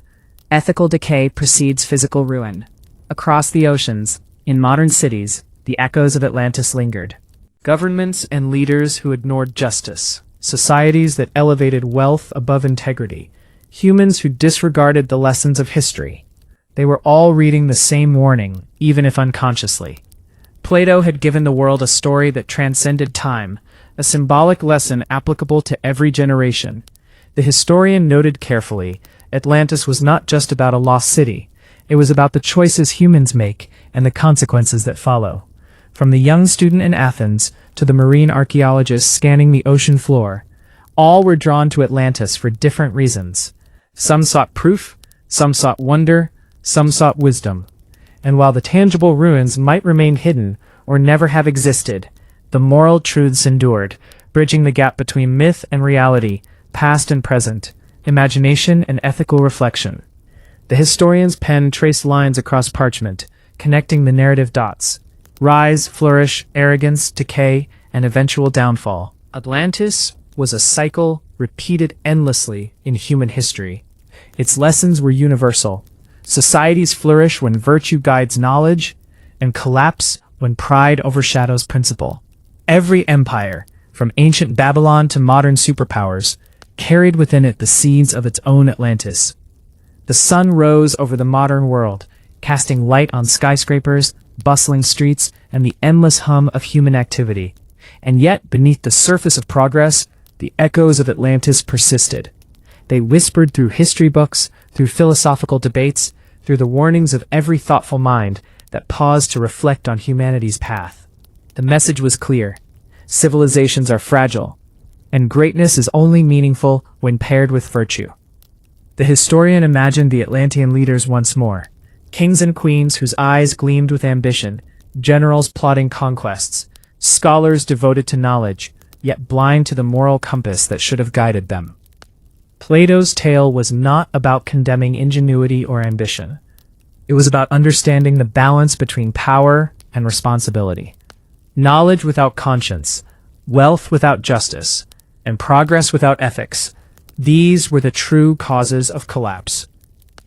D: Ethical decay precedes physical ruin. Across the oceans, in modern cities, the echoes of Atlantis lingered. Governments and leaders who ignored justice, societies that elevated wealth above integrity, humans who disregarded the lessons of history. They were all reading the same warning, even if unconsciously. Plato had given the world a story that transcended time, a symbolic lesson applicable to every generation. The historian noted carefully, Atlantis was not just about a lost city. It was about the choices humans make and the consequences that follow. From the young student in Athens to the marine archaeologist scanning the ocean floor, all were drawn to Atlantis for different reasons. Some sought proof, some sought wonder, some sought wisdom. And while the tangible ruins might remain hidden or never have existed, the moral truths endured, bridging the gap between myth and reality, past and present, imagination and ethical reflection. The historian's pen traced lines across parchment, connecting the narrative dots. Rise, flourish, arrogance, decay, and eventual downfall. Atlantis was a cycle repeated endlessly in human history. Its lessons were universal.
B: Societies flourish when virtue guides knowledge, and collapse when pride overshadows principle. Every empire, from ancient Babylon to modern superpowers, carried within it the seeds of its own Atlantis. The sun rose over the modern world, casting light on skyscrapers, bustling streets, and the endless hum of human activity. And yet, beneath the surface of progress, the echoes of Atlantis persisted. They whispered through history books, through philosophical debates, through the warnings of every thoughtful mind that paused to reflect on humanity's path. The message was clear. Civilizations are fragile, and greatness is only meaningful when paired with virtue. The historian imagined the Atlantean leaders once more, kings and queens whose eyes gleamed with ambition, generals plotting conquests, scholars devoted to knowledge, yet blind to the moral compass that should have guided them. Plato's tale was not about condemning ingenuity or ambition. It was about understanding the balance between power and responsibility. Knowledge without conscience, wealth without justice, and progress without ethics. These were the true causes of collapse.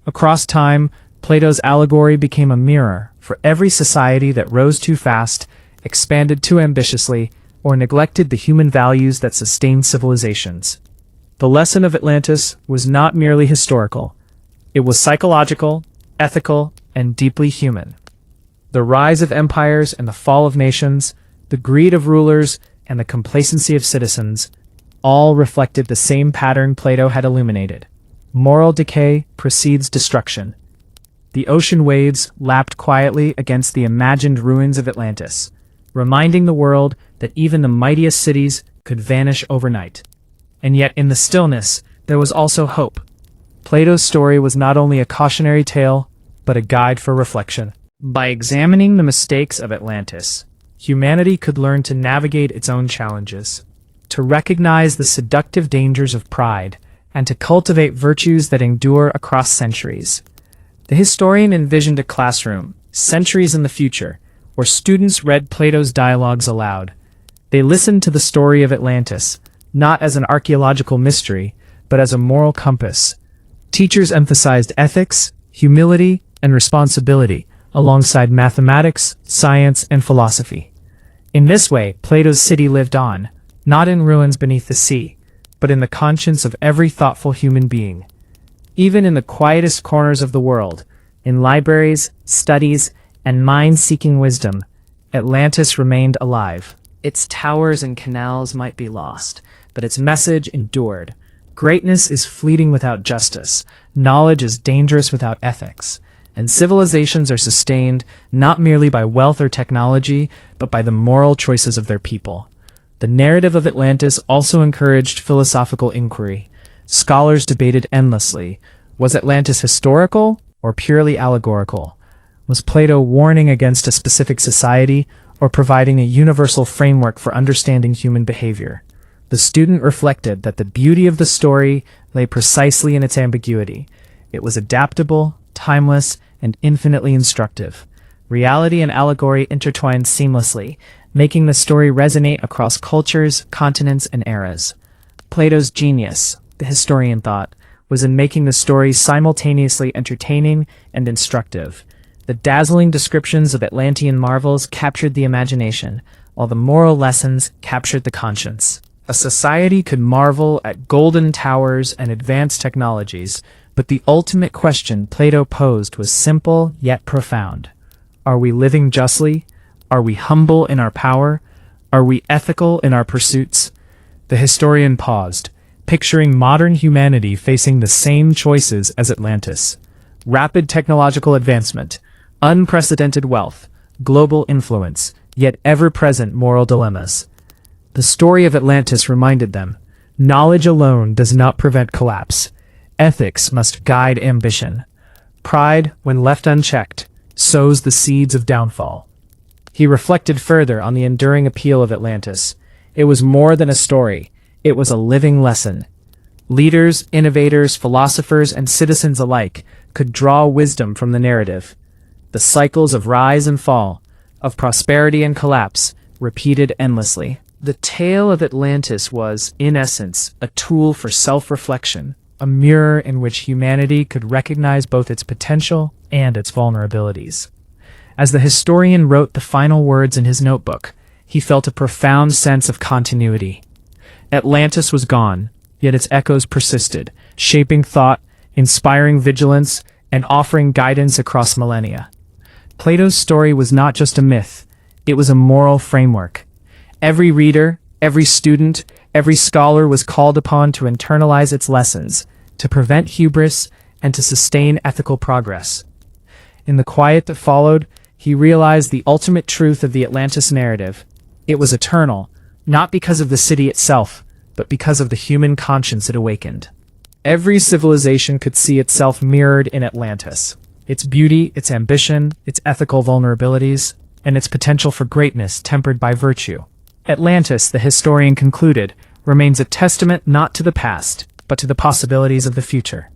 B: Across time, Plato's allegory became a mirror for every society that rose too fast, expanded too ambitiously, or neglected the human values that sustained civilizations. The lesson of Atlantis was not merely historical. It was psychological, ethical, and deeply human. The rise of empires and the fall of nations, the greed of rulers, and the complacency of citizens, all reflected the same pattern Plato had illuminated. Moral decay precedes destruction. The ocean waves lapped quietly against the imagined ruins of Atlantis, reminding the world that even the mightiest cities could vanish overnight. And yet in the stillness, there was also hope. Plato's story was not only a cautionary tale, but a guide for reflection. By examining the mistakes of Atlantis, humanity could learn to navigate its own challenges, to recognize the seductive dangers of pride, and to cultivate virtues that endure across centuries. The historian envisioned a classroom, centuries in the future, where students read Plato's dialogues aloud. They listened to the story of Atlantis, not as an archaeological mystery, but as a moral compass. Teachers emphasized ethics, humility, and responsibility, alongside mathematics, science, and philosophy. In this way, Plato's city lived on, not in ruins beneath the sea, but in the conscience of every thoughtful human being. Even in the quietest corners of the world, in libraries, studies, and minds seeking wisdom, Atlantis remained alive. Its towers and canals might be lost, but its message endured. Greatness is fleeting without justice, knowledge is dangerous without ethics, and civilizations are sustained not merely by wealth or technology, but by the moral choices of their people. The narrative of Atlantis also encouraged philosophical inquiry. Scholars debated endlessly. Was Atlantis historical or purely allegorical? Was Plato warning against a specific society or providing a universal framework for understanding human behavior? The student reflected that the beauty of the story lay precisely in its ambiguity. It was adaptable, timeless, and infinitely instructive. Reality and allegory intertwined seamlessly, making the story resonate across cultures, continents, and eras. Plato's genius, the historian thought, was in making the story simultaneously entertaining and instructive. The dazzling descriptions of Atlantean marvels captured the imagination, while the moral lessons captured the conscience. A society could marvel at golden towers and advanced technologies, but the ultimate question Plato posed was simple yet profound. Are we living justly? Are we humble in our power? Are we ethical in our pursuits? The historian paused, picturing modern humanity facing the same choices as Atlantis. Rapid technological advancement, unprecedented wealth, global influence, yet ever-present moral dilemmas. The story of Atlantis reminded them, knowledge alone does not prevent collapse. Ethics must guide ambition. Pride, when left unchecked, sows the seeds of downfall. He reflected further on the enduring appeal of Atlantis. It was more than a story. It was a living lesson. Leaders, innovators, philosophers, and citizens alike could draw wisdom from the narrative. The cycles of rise and fall, of prosperity and collapse, repeated endlessly. The tale of Atlantis was, in essence, a tool for self-reflection, a mirror in which humanity could recognize both its potential and its vulnerabilities. As the historian wrote the final words in his notebook, he felt a profound sense of continuity. Atlantis was gone, yet its echoes persisted, shaping thought, inspiring vigilance, and offering guidance across millennia. Plato's story was not just a myth, it was a moral framework. Every reader, every student, every scholar was called upon to internalize its lessons, to prevent hubris, and to sustain ethical progress. In the quiet that followed, he realized the ultimate truth of the Atlantis narrative. It was eternal, not because of the city itself, but because of the human conscience it awakened. Every civilization could see itself mirrored in Atlantis. Its beauty, its ambition, its ethical vulnerabilities, and its potential for greatness tempered by virtue. Atlantis, the historian concluded, remains a testament not to the past, but to the possibilities of the future.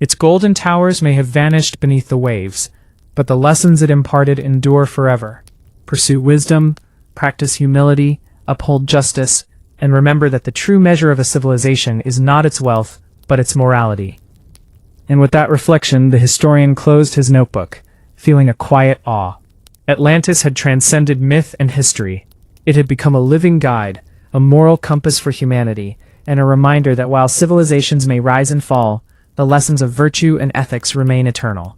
B: Its golden towers may have vanished beneath the waves, but the lessons it imparted endure forever. Pursue wisdom, practice humility, uphold justice, and remember that the true measure of a civilization is not its wealth, but its morality. And with that reflection, the historian closed his notebook, feeling a quiet awe. Atlantis had transcended myth and history. It had become a living guide, a moral compass for humanity, and a reminder that while civilizations may rise and fall, the lessons of virtue and ethics remain eternal.